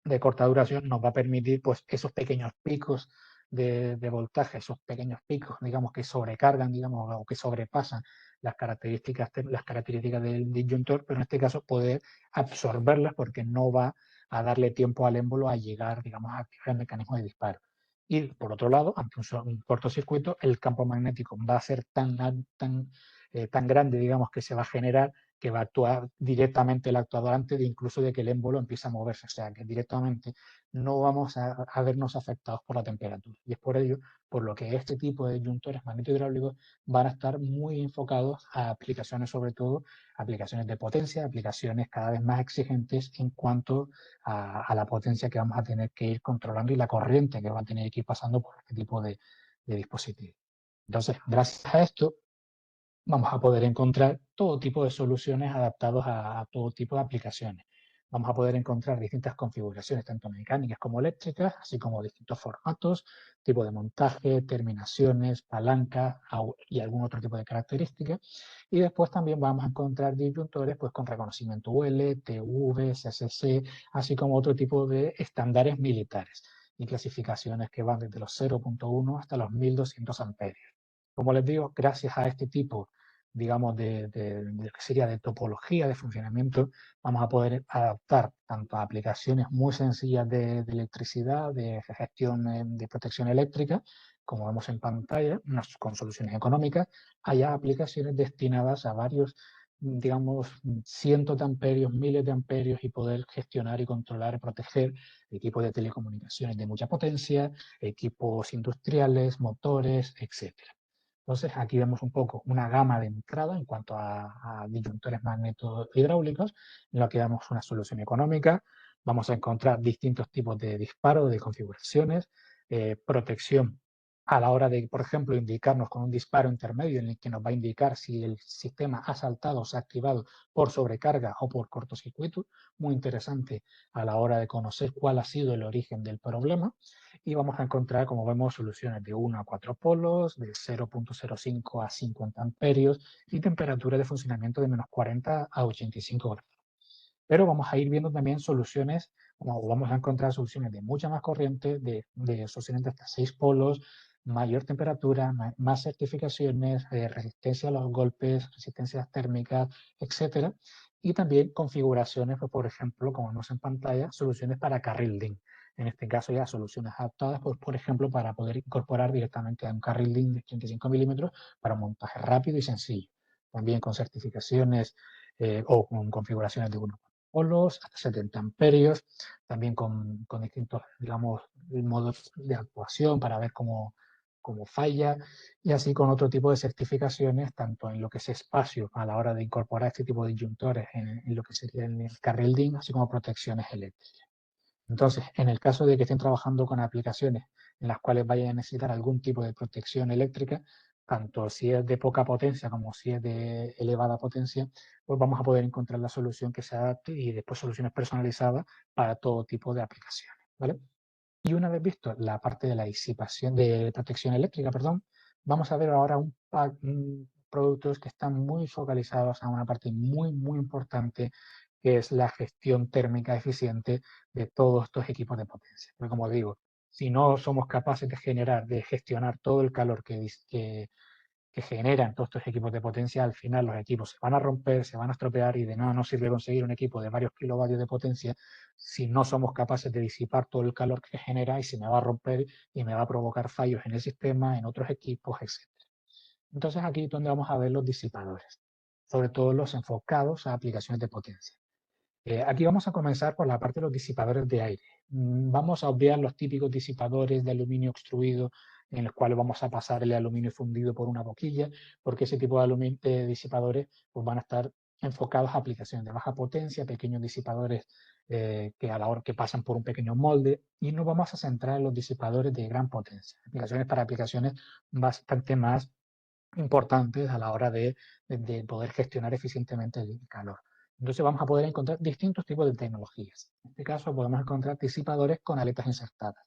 de corta duración, nos va a permitir, pues, esos pequeños picos de voltaje, esos pequeños picos, digamos, que sobrecargan, digamos, o que sobrepasan las características del disyuntor, pero en este caso poder absorberlas porque no va a darle tiempo al émbolo a llegar, digamos, a activar el mecanismo de disparo. Y por otro lado, ante un cortocircuito, el campo magnético va a ser tan grande, digamos, que se va a generar que va a actuar directamente el actuador antes de incluso de que el émbolo empiece a moverse, o sea que directamente no vamos a vernos afectados por la temperatura. Y es por ello por lo que este tipo de disyuntores magnetohidráulicos van a estar muy enfocados a aplicaciones, sobre todo aplicaciones de potencia, aplicaciones cada vez más exigentes en cuanto a la potencia que vamos a tener que ir controlando y la corriente que va a tener que ir pasando por este tipo de dispositivos. Entonces, gracias a esto, vamos a poder encontrar todo tipo de soluciones adaptadas a todo tipo de aplicaciones. Vamos a poder encontrar distintas configuraciones, tanto mecánicas como eléctricas, así como distintos formatos, tipo de montaje, terminaciones, palancas y algún otro tipo de características. Y después también vamos a encontrar disyuntores pues, con reconocimiento UL, TV, CCC, así como otro tipo de estándares militares y clasificaciones que van desde los 0.1 hasta los 1200 amperios. Como les digo, gracias a este tipo, digamos, de que sería de topología de funcionamiento, vamos a poder adaptar tanto a aplicaciones muy sencillas de electricidad, de gestión de protección eléctrica, como vemos en pantalla, con soluciones económicas, haya aplicaciones destinadas a varios, digamos, cientos de amperios, miles de amperios y poder gestionar y controlar y proteger equipos de telecomunicaciones de mucha potencia, equipos industriales, motores, etcétera. Entonces, aquí vemos un poco una gama de entrada en cuanto a disyuntores magnetohidráulicos, en la que damos una solución económica. Vamos a encontrar distintos tipos de disparo, de configuraciones, protección a la hora de, por ejemplo, indicarnos con un disparo intermedio en el que nos va a indicar si el sistema ha saltado o se ha activado por sobrecarga o por cortocircuito. Muy interesante a la hora de conocer cuál ha sido el origen del problema. Y vamos a encontrar, como vemos, soluciones de 1 a 4 polos, de 0.05 a 50 amperios y temperatura de funcionamiento de menos 40 a 85 grados. Pero vamos a ir viendo también soluciones, como vamos a encontrar soluciones de mucha más corriente, de soluciones de hasta 6 polos, mayor temperatura, más certificaciones, resistencia a los golpes, resistencias térmicas, etcétera. Y también configuraciones, pues, por ejemplo, como vemos en pantalla, soluciones para carril link. En este caso ya soluciones adaptadas, pues, por ejemplo, para poder incorporar directamente a un carril link de 35 milímetros para un montaje rápido y sencillo. También con certificaciones o con configuraciones de 1 polos, hasta 70 amperios, también con distintos, digamos, modos de actuación para ver como falla, y así con otro tipo de certificaciones, tanto en lo que es espacio a la hora de incorporar este tipo de disyuntores en lo que sería el carril DIN, así como protecciones eléctricas. Entonces, en el caso de que estén trabajando con aplicaciones en las cuales vayan a necesitar algún tipo de protección eléctrica, tanto si es de poca potencia como si es de elevada potencia, pues vamos a poder encontrar la solución que se adapte y después soluciones personalizadas para todo tipo de aplicaciones, ¿vale? Y una vez visto la parte de la disipación de protección eléctrica, perdón, vamos a ver ahora productos que están muy focalizados a una parte muy importante, que es la gestión térmica eficiente de todos estos equipos de potencia. Porque como digo, si no somos capaces de generar, de gestionar todo el calor que generan todos estos equipos de potencia, al final los equipos se van a romper, se van a estropear y de nada nos sirve conseguir un equipo de varios kilovatios de potencia si no somos capaces de disipar todo el calor que genera y se me va a romper y me va a provocar fallos en el sistema, en otros equipos, etc. Entonces aquí es donde vamos a ver los disipadores, sobre todo los enfocados a aplicaciones de potencia. Aquí vamos a comenzar por la parte de los disipadores de aire. Vamos a obviar los típicos disipadores de aluminio extruido en los cuales vamos a pasar el aluminio fundido por una boquilla, porque ese tipo de disipadores pues, van a estar enfocados a aplicaciones de baja potencia, pequeños disipadores que a la hora que pasan por un pequeño molde, y nos vamos a centrar en los disipadores de gran potencia, aplicaciones para aplicaciones bastante más importantes a la hora de poder gestionar eficientemente el calor. Entonces vamos a poder encontrar distintos tipos de tecnologías. En este caso podemos encontrar disipadores con aletas insertadas.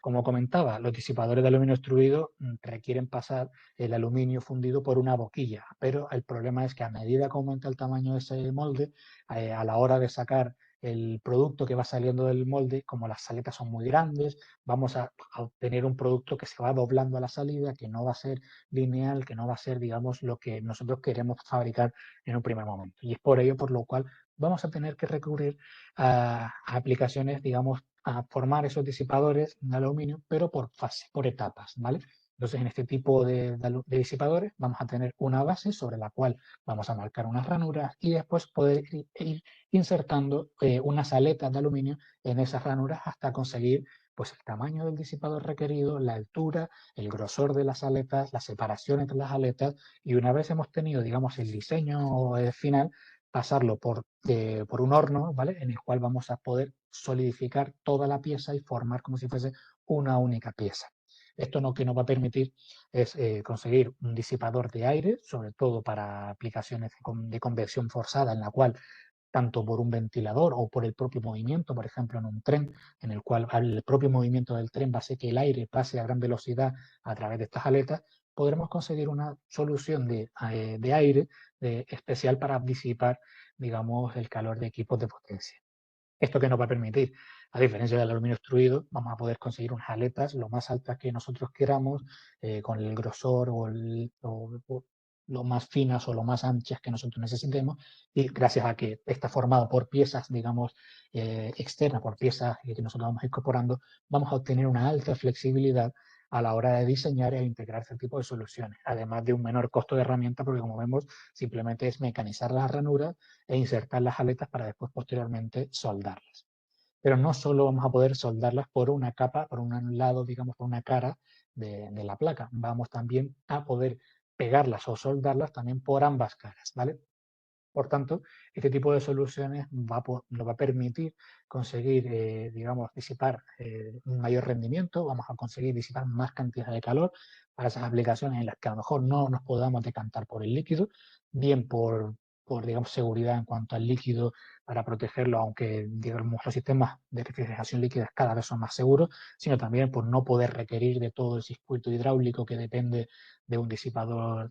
Como comentaba, los disipadores de aluminio extruido requieren pasar el aluminio fundido por una boquilla, pero el problema es que a medida que aumenta el tamaño de ese molde, a la hora de sacar el producto que va saliendo del molde, como las aletas son muy grandes, vamos a obtener un producto que se va doblando a la salida, que no va a ser lineal, que no va a ser, digamos, lo que nosotros queremos fabricar en un primer momento. Y es por ello por lo cual vamos a tener que recurrir a aplicaciones, digamos, a formar esos disipadores de aluminio, pero por fase, por etapas, ¿vale? Entonces, en este tipo de disipadores vamos a tener una base sobre la cual vamos a marcar unas ranuras y después poder ir insertando unas aletas de aluminio en esas ranuras hasta conseguir pues el tamaño del disipador requerido, la altura, el grosor de las aletas, la separación entre las aletas, y una vez hemos tenido, digamos, el diseño final, pasarlo por un horno, ¿vale? En el cual vamos a poder solidificar toda la pieza y formar como si fuese una única pieza. Esto lo que nos va a permitir es conseguir un disipador de aire, sobre todo para aplicaciones de convección forzada, en la cual tanto por un ventilador o por el propio movimiento, por ejemplo, en un tren, en el cual el propio movimiento del tren va a hacer que el aire pase a gran velocidad a través de estas aletas, podremos conseguir una solución de aire especial para disipar, digamos, el calor de equipos de potencia. ¿Esto que nos va a permitir? A diferencia del aluminio extruido, vamos a poder conseguir unas aletas lo más altas que nosotros queramos, con el grosor o lo más finas o lo más anchas que nosotros necesitemos, y gracias a que está formado por piezas, digamos, externas, por piezas que nosotros vamos incorporando, vamos a obtener una alta flexibilidad a la hora de diseñar e integrar este tipo de soluciones, además de un menor costo de herramienta, porque como vemos, simplemente es mecanizar las ranuras e insertar las aletas para después posteriormente soldarlas. Pero no solo vamos a poder soldarlas por una capa, por un lado, digamos, por una cara de la placa, vamos también a poder pegarlas o soldarlas también por ambas caras, ¿vale? Por tanto, este tipo de soluciones nos va a permitir conseguir, digamos, disipar un mayor rendimiento, vamos a conseguir disipar más cantidad de calor para esas aplicaciones en las que a lo mejor no nos podamos decantar por el líquido, bien por digamos, seguridad en cuanto al líquido para protegerlo, aunque digamos, los sistemas de refrigeración líquida cada vez son más seguros, sino también por no poder requerir de todo el circuito hidráulico que depende de un disipador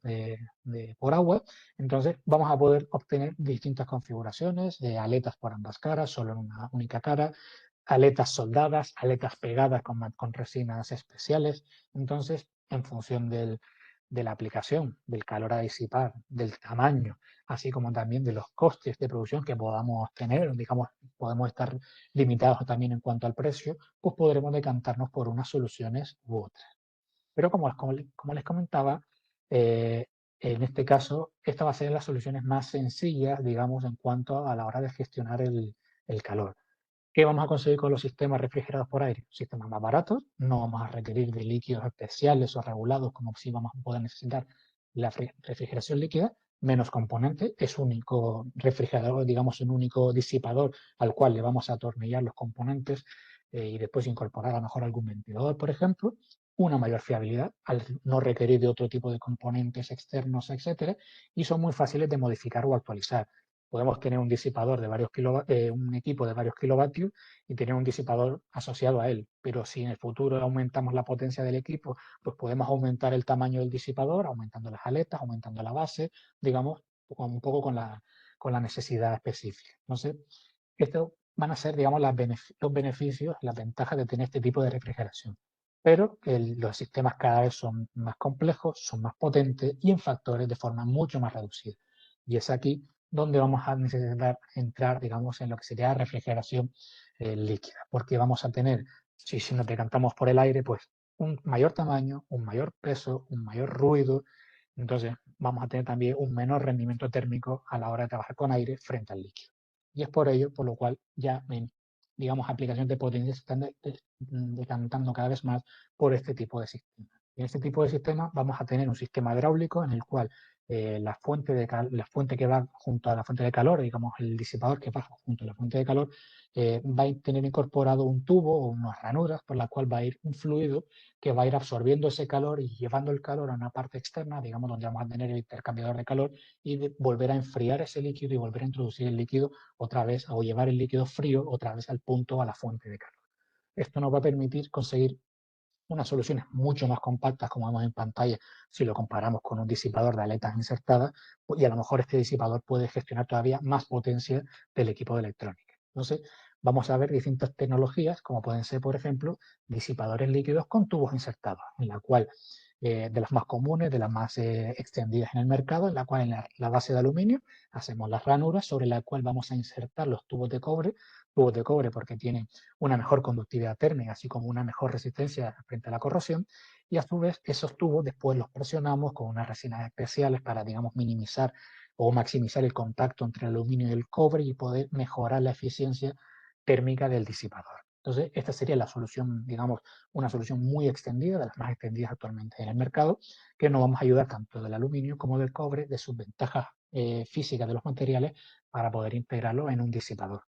por agua. Entonces vamos a poder obtener distintas configuraciones de aletas por ambas caras, solo en una única cara, aletas soldadas, aletas pegadas con resinas especiales. Entonces, en función de la aplicación, del calor a disipar, del tamaño, así como también de los costes de producción que podamos tener, digamos, podemos estar limitados también en cuanto al precio, pues podremos decantarnos por unas soluciones u otras. Pero como les comentaba, en este caso, esta va a ser las soluciones más sencillas, digamos, en cuanto a la hora de gestionar el calor. ¿Qué vamos a conseguir con los sistemas refrigerados por aire? Sistemas más baratos, no vamos a requerir de líquidos especiales o regulados como si vamos a poder necesitar la refrigeración líquida, menos componentes, es único refrigerador, digamos, un único disipador al cual le vamos a atornillar los componentes y después incorporar a lo mejor algún ventilador, por ejemplo, una mayor fiabilidad al no requerir de otro tipo de componentes externos, etcétera, y son muy fáciles de modificar o actualizar. Podemos tener un disipador de varios un equipo de varios kilovatios y tener un disipador asociado a él. Pero si en el futuro aumentamos la potencia del equipo, pues podemos aumentar el tamaño del disipador, aumentando las aletas, aumentando la base, digamos, un poco con la necesidad específica. Entonces, estos van a ser, digamos, los beneficios, las ventajas de tener este tipo de refrigeración. Pero los sistemas cada vez son más complejos, son más potentes y en factores de forma mucho más reducida. Y es aquí donde vamos a necesitar entrar, digamos, en lo que sería refrigeración líquida, porque vamos a tener, si nos decantamos por el aire, pues un mayor tamaño, un mayor peso, un mayor ruido, entonces vamos a tener también un menor rendimiento térmico a la hora de trabajar con aire frente al líquido. Y es por ello, por lo cual ya en, digamos, aplicaciones de potencia se están decantando cada vez más por este tipo de sistemas. En este tipo de sistemas vamos a tener un sistema hidráulico en el cual la fuente que va junto a la fuente de calor, digamos el disipador que va junto a la fuente de calor, va a tener incorporado un tubo o unas ranuras por la cual va a ir un fluido que va a ir absorbiendo ese calor y llevando el calor a una parte externa, digamos donde vamos a tener el intercambiador de calor y volver a enfriar ese líquido y volver a introducir el líquido otra vez o llevar el líquido frío otra vez al punto, a la fuente de calor. Esto nos va a permitir conseguir unas soluciones mucho más compactas, como vemos en pantalla, si lo comparamos con un disipador de aletas insertadas, y a lo mejor este disipador puede gestionar todavía más potencia del equipo de electrónica. Entonces, vamos a ver distintas tecnologías, como pueden ser, por ejemplo, disipadores líquidos con tubos insertados, en la cual, de las más comunes, de las más extendidas en el mercado, en la cual en la base de aluminio hacemos las ranuras sobre la cual vamos a insertar los tubos de cobre porque tienen una mejor conductividad térmica, así como una mejor resistencia frente a la corrosión, y a su vez esos tubos después los presionamos con unas resinas especiales para, digamos, minimizar o maximizar el contacto entre el aluminio y el cobre y poder mejorar la eficiencia térmica del disipador. Entonces, esta sería la solución, digamos, una solución muy extendida, de las más extendidas actualmente en el mercado, que nos vamos a ayudar tanto del aluminio como del cobre, de sus ventajas físicas de los materiales, para poder integrarlo en un disipador.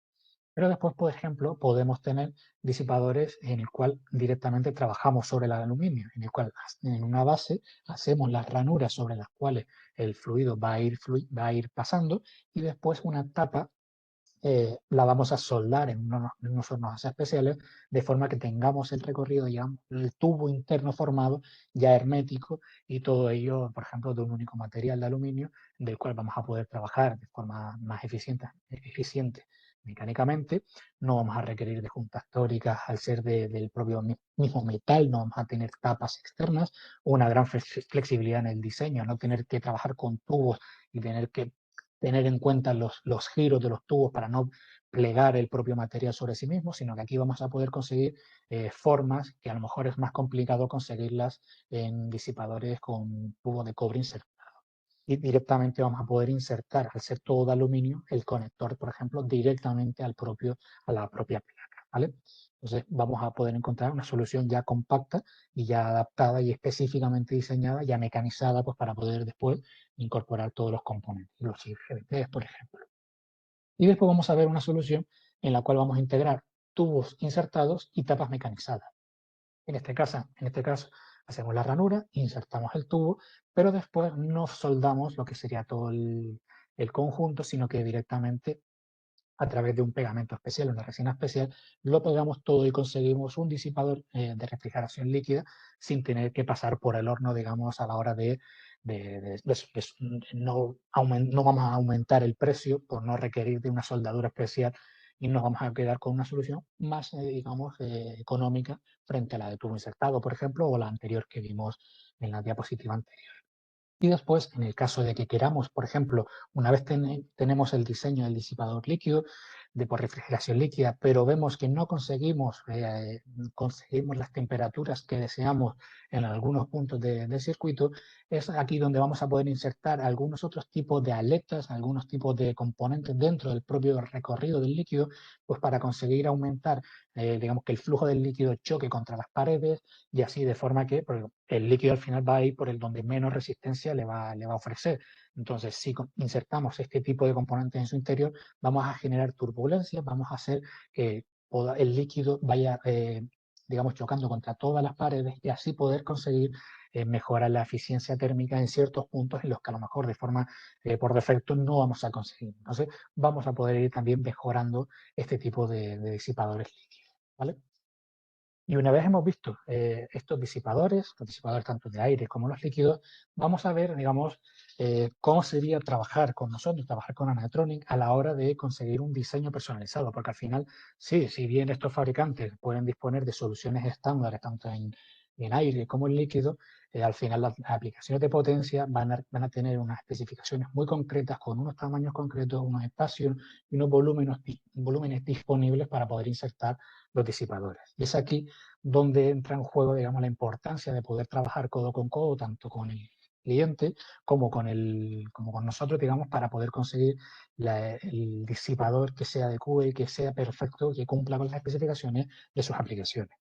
Pero después, por ejemplo, podemos tener disipadores en el cual directamente trabajamos sobre el aluminio, en el cual en una base hacemos las ranuras sobre las cuales el fluido va a ir pasando y después una tapa la vamos a soldar en unos hornos especiales de forma que tengamos el recorrido, digamos, el tubo interno formado ya hermético y todo ello, por ejemplo, de un único material de aluminio del cual vamos a poder trabajar de forma más eficiente mecánicamente. No vamos a requerir de juntas tóricas al ser del propio mismo metal, no vamos a tener tapas externas, una gran flexibilidad en el diseño, no tener que trabajar con tubos y tener que tener en cuenta los giros de los tubos para no plegar el propio material sobre sí mismo, sino que aquí vamos a poder conseguir formas que a lo mejor es más complicado conseguirlas en disipadores con tubo de cobre insertado. Y directamente vamos a poder insertar, al ser todo de aluminio, el conector, por ejemplo, directamente a la propia placa, ¿vale? Entonces vamos a poder encontrar una solución ya compacta y ya adaptada y específicamente diseñada, ya mecanizada, pues para poder después incorporar todos los componentes, los IGBTs, por ejemplo. Y después vamos a ver una solución en la cual vamos a integrar tubos insertados y tapas mecanizadas. En este caso, hacemos la ranura, insertamos el tubo, pero después no soldamos lo que sería todo el conjunto, sino que directamente a través de un pegamento especial, una resina especial, lo pegamos todo y conseguimos un disipador de refrigeración líquida sin tener que pasar por el horno, digamos, a la hora no vamos a aumentar el precio por no requerir de una soldadura especial y nos vamos a quedar con una solución más, digamos, económica frente a la de tubo insertado, por ejemplo, o la anterior que vimos en la diapositiva anterior. Y después, en el caso de que queramos, por ejemplo, una vez tenemos el diseño del disipador líquido, por refrigeración líquida, pero vemos que no conseguimos las temperaturas que deseamos en algunos puntos del circuito, es aquí donde vamos a poder insertar algunos otros tipos de aletas, algunos tipos de componentes dentro del propio recorrido del líquido, pues para conseguir aumentar, digamos, que el flujo del líquido choque contra las paredes y así de forma que el líquido al final va a ir por el donde menos resistencia le va a ofrecer. Entonces, si insertamos este tipo de componentes en su interior, vamos a generar turbulencias, vamos a hacer que el líquido vaya, digamos, chocando contra todas las paredes y así poder conseguir mejorar la eficiencia térmica en ciertos puntos en los que a lo mejor de forma por defecto no vamos a conseguir. Entonces, vamos a poder ir también mejorando este tipo de disipadores líquidos, ¿vale? Y una vez hemos visto estos disipadores, los disipadores tanto de aire como los líquidos, vamos a ver, digamos, cómo sería trabajar con nosotros, trabajar con Anatronic a la hora de conseguir un diseño personalizado, porque al final, sí, si bien estos fabricantes pueden disponer de soluciones estándares tanto en aire como en líquido, al final las aplicaciones de potencia van a tener unas especificaciones muy concretas, con unos tamaños concretos, unos espacios y unos volúmenes disponibles para poder insertar los disipadores. Y es aquí donde entra en juego, digamos, la importancia de poder trabajar codo con codo, tanto con el cliente como como con nosotros, digamos, para poder conseguir el disipador que se adecue, que sea perfecto, que cumpla con las especificaciones de sus aplicaciones.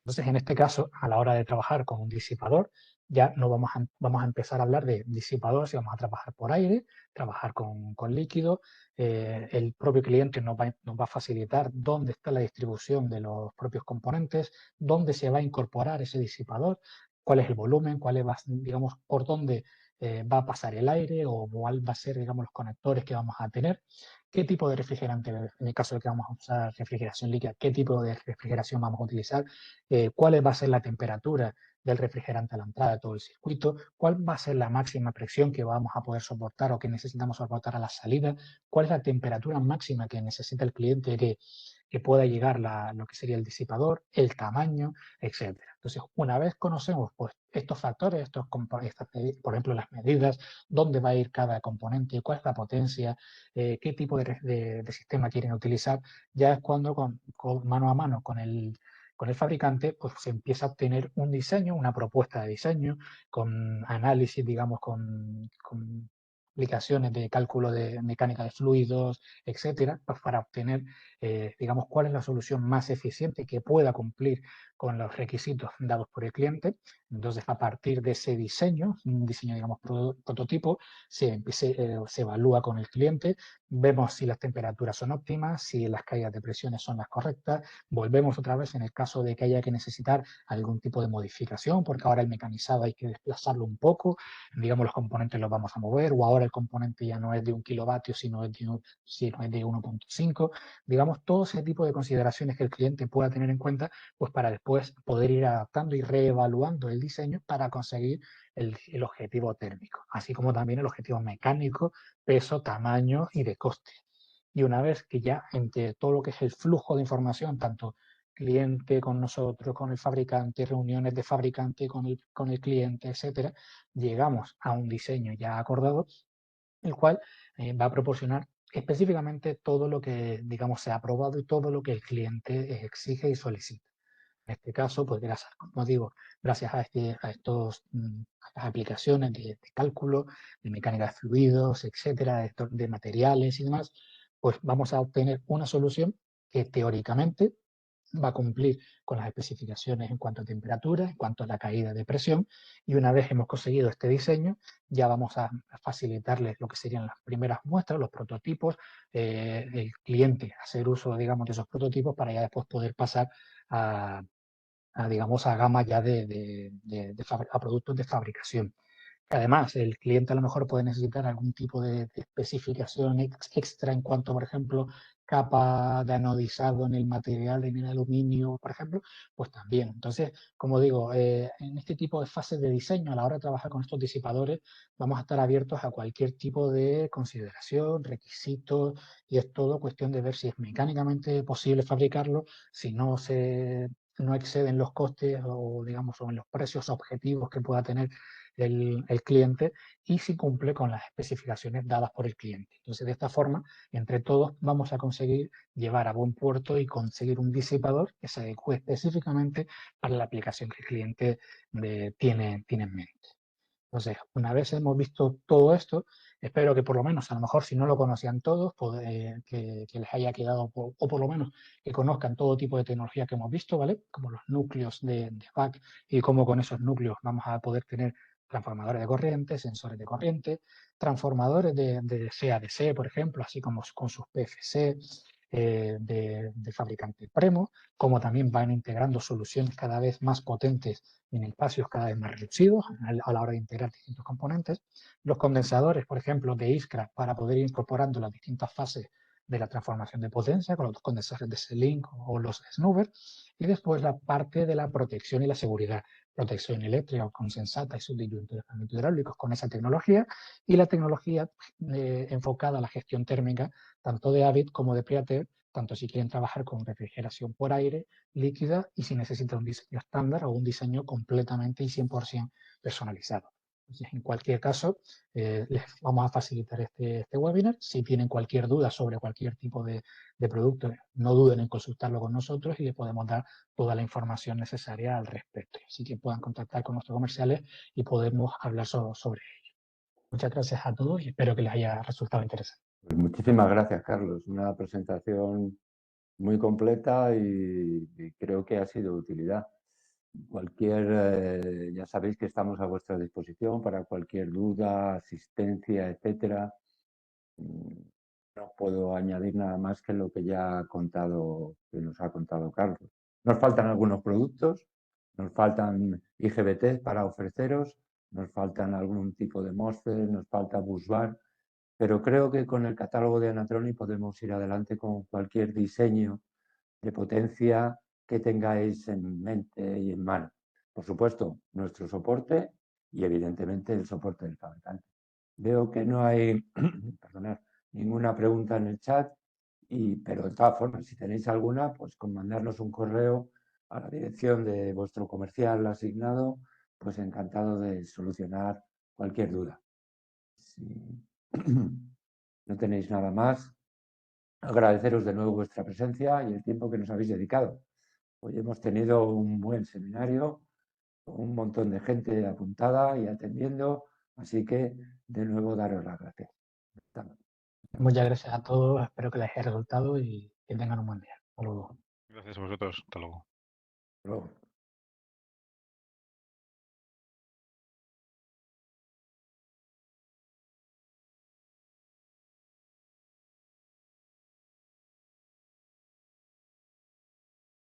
Entonces, en este caso, a la hora de trabajar con un disipador, ya no vamos a empezar a hablar de disipador, si vamos a trabajar por aire, trabajar con líquido. El propio cliente nos va a facilitar dónde está la distribución de los propios componentes, dónde se va a incorporar ese disipador, cuál es el volumen, digamos, por dónde va a pasar el aire o cuál va a ser, digamos, los conectores que vamos a tener, qué tipo de refrigerante, en el caso de que vamos a usar refrigeración líquida, qué tipo de refrigeración vamos a utilizar, cuál va a ser la temperatura del refrigerante a la entrada de todo el circuito, cuál va a ser la máxima presión que vamos a poder soportar o que necesitamos soportar a la salida, cuál es la temperatura máxima que necesita el cliente que pueda llegar lo que sería el disipador, el tamaño, etcétera. Entonces, una vez conocemos pues, estos factores, por ejemplo, las medidas, dónde va a ir cada componente, cuál es la potencia, qué tipo de sistema quieren utilizar, ya es cuando mano a mano con el fabricante, pues se empieza a obtener un diseño, una propuesta de diseño, con análisis, digamos, con aplicaciones de cálculo de mecánica de fluidos, etcétera, pues para obtener, digamos, cuál es la solución más eficiente que pueda cumplir con los requisitos dados por el cliente. Entonces, a partir de ese diseño, un diseño, digamos, prototipo, se evalúa con el cliente, vemos si las temperaturas son óptimas, si las caídas de presiones son las correctas, volvemos otra vez en el caso de que haya que necesitar algún tipo de modificación, porque ahora el mecanizado hay que desplazarlo un poco, digamos los componentes los vamos a mover, o ahora el componente ya no es de 1 kilovatio, sino es de 1,5. Digamos, todo ese tipo de consideraciones que el cliente pueda tener en cuenta, pues para después poder ir adaptando y reevaluando el diseño para conseguir el objetivo térmico, así como también el objetivo mecánico, peso, tamaño y de coste. Y una vez que ya entre todo lo que es el flujo de información, tanto cliente con nosotros, con el fabricante, reuniones de fabricante con el cliente, etcétera, llegamos a un diseño ya acordado, el cual va a proporcionar específicamente todo lo que, digamos, se ha aprobado y todo lo que el cliente exige y solicita. En este caso, pues gracias, como digo, gracias a estas aplicaciones de cálculo, de mecánica de fluidos, etcétera, de materiales y demás, pues vamos a obtener una solución que teóricamente va a cumplir con las especificaciones en cuanto a temperatura, en cuanto a la caída de presión, y una vez hemos conseguido este diseño, ya vamos a facilitarles lo que serían las primeras muestras, los prototipos, el cliente hacer uso, digamos, de esos prototipos para ya después poder pasar a, digamos, a gama ya a productos de fabricación. Además, el cliente a lo mejor puede necesitar algún tipo de especificación extra en cuanto, por ejemplo, capa de anodizado en el material, en el aluminio, por ejemplo, pues también. Entonces, como digo, en este tipo de fases de diseño, a la hora de trabajar con estos disipadores, vamos a estar abiertos a cualquier tipo de consideración, requisitos, y es todo cuestión de ver si es mecánicamente posible fabricarlo, si no exceden los costes o, digamos, o en los precios objetivos que pueda tener el cliente y si cumple con las especificaciones dadas por el cliente. Entonces, de esta forma, entre todos vamos a conseguir llevar a buen puerto y conseguir un disipador que se adecue específicamente para la aplicación que el cliente tiene en mente. Entonces, una vez hemos visto todo esto, espero que por lo menos, a lo mejor si no lo conocían todos, que les haya quedado, o por lo menos que conozcan todo tipo de tecnología que hemos visto, ¿vale? Como los núcleos de back y cómo con esos núcleos vamos a poder tener transformadores de corriente, sensores de corriente, transformadores de DC a DC, por ejemplo, así como con sus PFC, de fabricante Premo, como también van integrando soluciones cada vez más potentes en espacios cada vez más reducidos a la hora de integrar distintos componentes. Los condensadores, por ejemplo, de Iskra para poder ir incorporando las distintas fases de la transformación de potencia con los condensadores de C-Link o los Snubber. Y después la parte de la protección y la seguridad. Protección eléctrica con sensata y subdisyuntos hidráulicos con esa tecnología y la tecnología enfocada a la gestión térmica tanto de Avid como de Priateer, tanto si quieren trabajar con refrigeración por aire, líquida y si necesitan un diseño estándar o un diseño completamente y 100% personalizado. Entonces, en cualquier caso, les vamos a facilitar este webinar. Si tienen cualquier duda sobre cualquier tipo de producto, no duden en consultarlo con nosotros y les podemos dar toda la información necesaria al respecto. Así que puedan contactar con nuestros comerciales y podemos hablar sobre ello. Muchas gracias a todos y espero que les haya resultado interesante. Pues muchísimas gracias, Carlos. Una presentación muy completa y creo que ha sido de utilidad. Ya sabéis que estamos a vuestra disposición para cualquier duda, asistencia, etcétera. No puedo añadir nada más que lo que que nos ha contado Carlos. Nos faltan algunos productos, nos faltan IGBT para ofreceros, nos faltan algún tipo de MOSFET, nos falta busbar, pero creo que con el catálogo de Anatronic podemos ir adelante con cualquier diseño de potencia que tengáis en mente y en mano. Por supuesto, nuestro soporte y evidentemente el soporte del fabricante. Veo que no hay perdonad, ninguna pregunta en el chat, pero de todas formas, si tenéis alguna, pues con mandarnos un correo a la dirección de vuestro comercial asignado, pues encantado de solucionar cualquier duda. Si no tenéis nada más, agradeceros de nuevo vuestra presencia y el tiempo que nos habéis dedicado. Hoy hemos tenido un buen seminario, con un montón de gente apuntada y atendiendo, así que de nuevo daros las gracias. Muchas gracias a todos, espero que les haya resultado y que tengan un buen día. Hasta luego. Gracias a vosotros. Hasta luego. Hasta luego.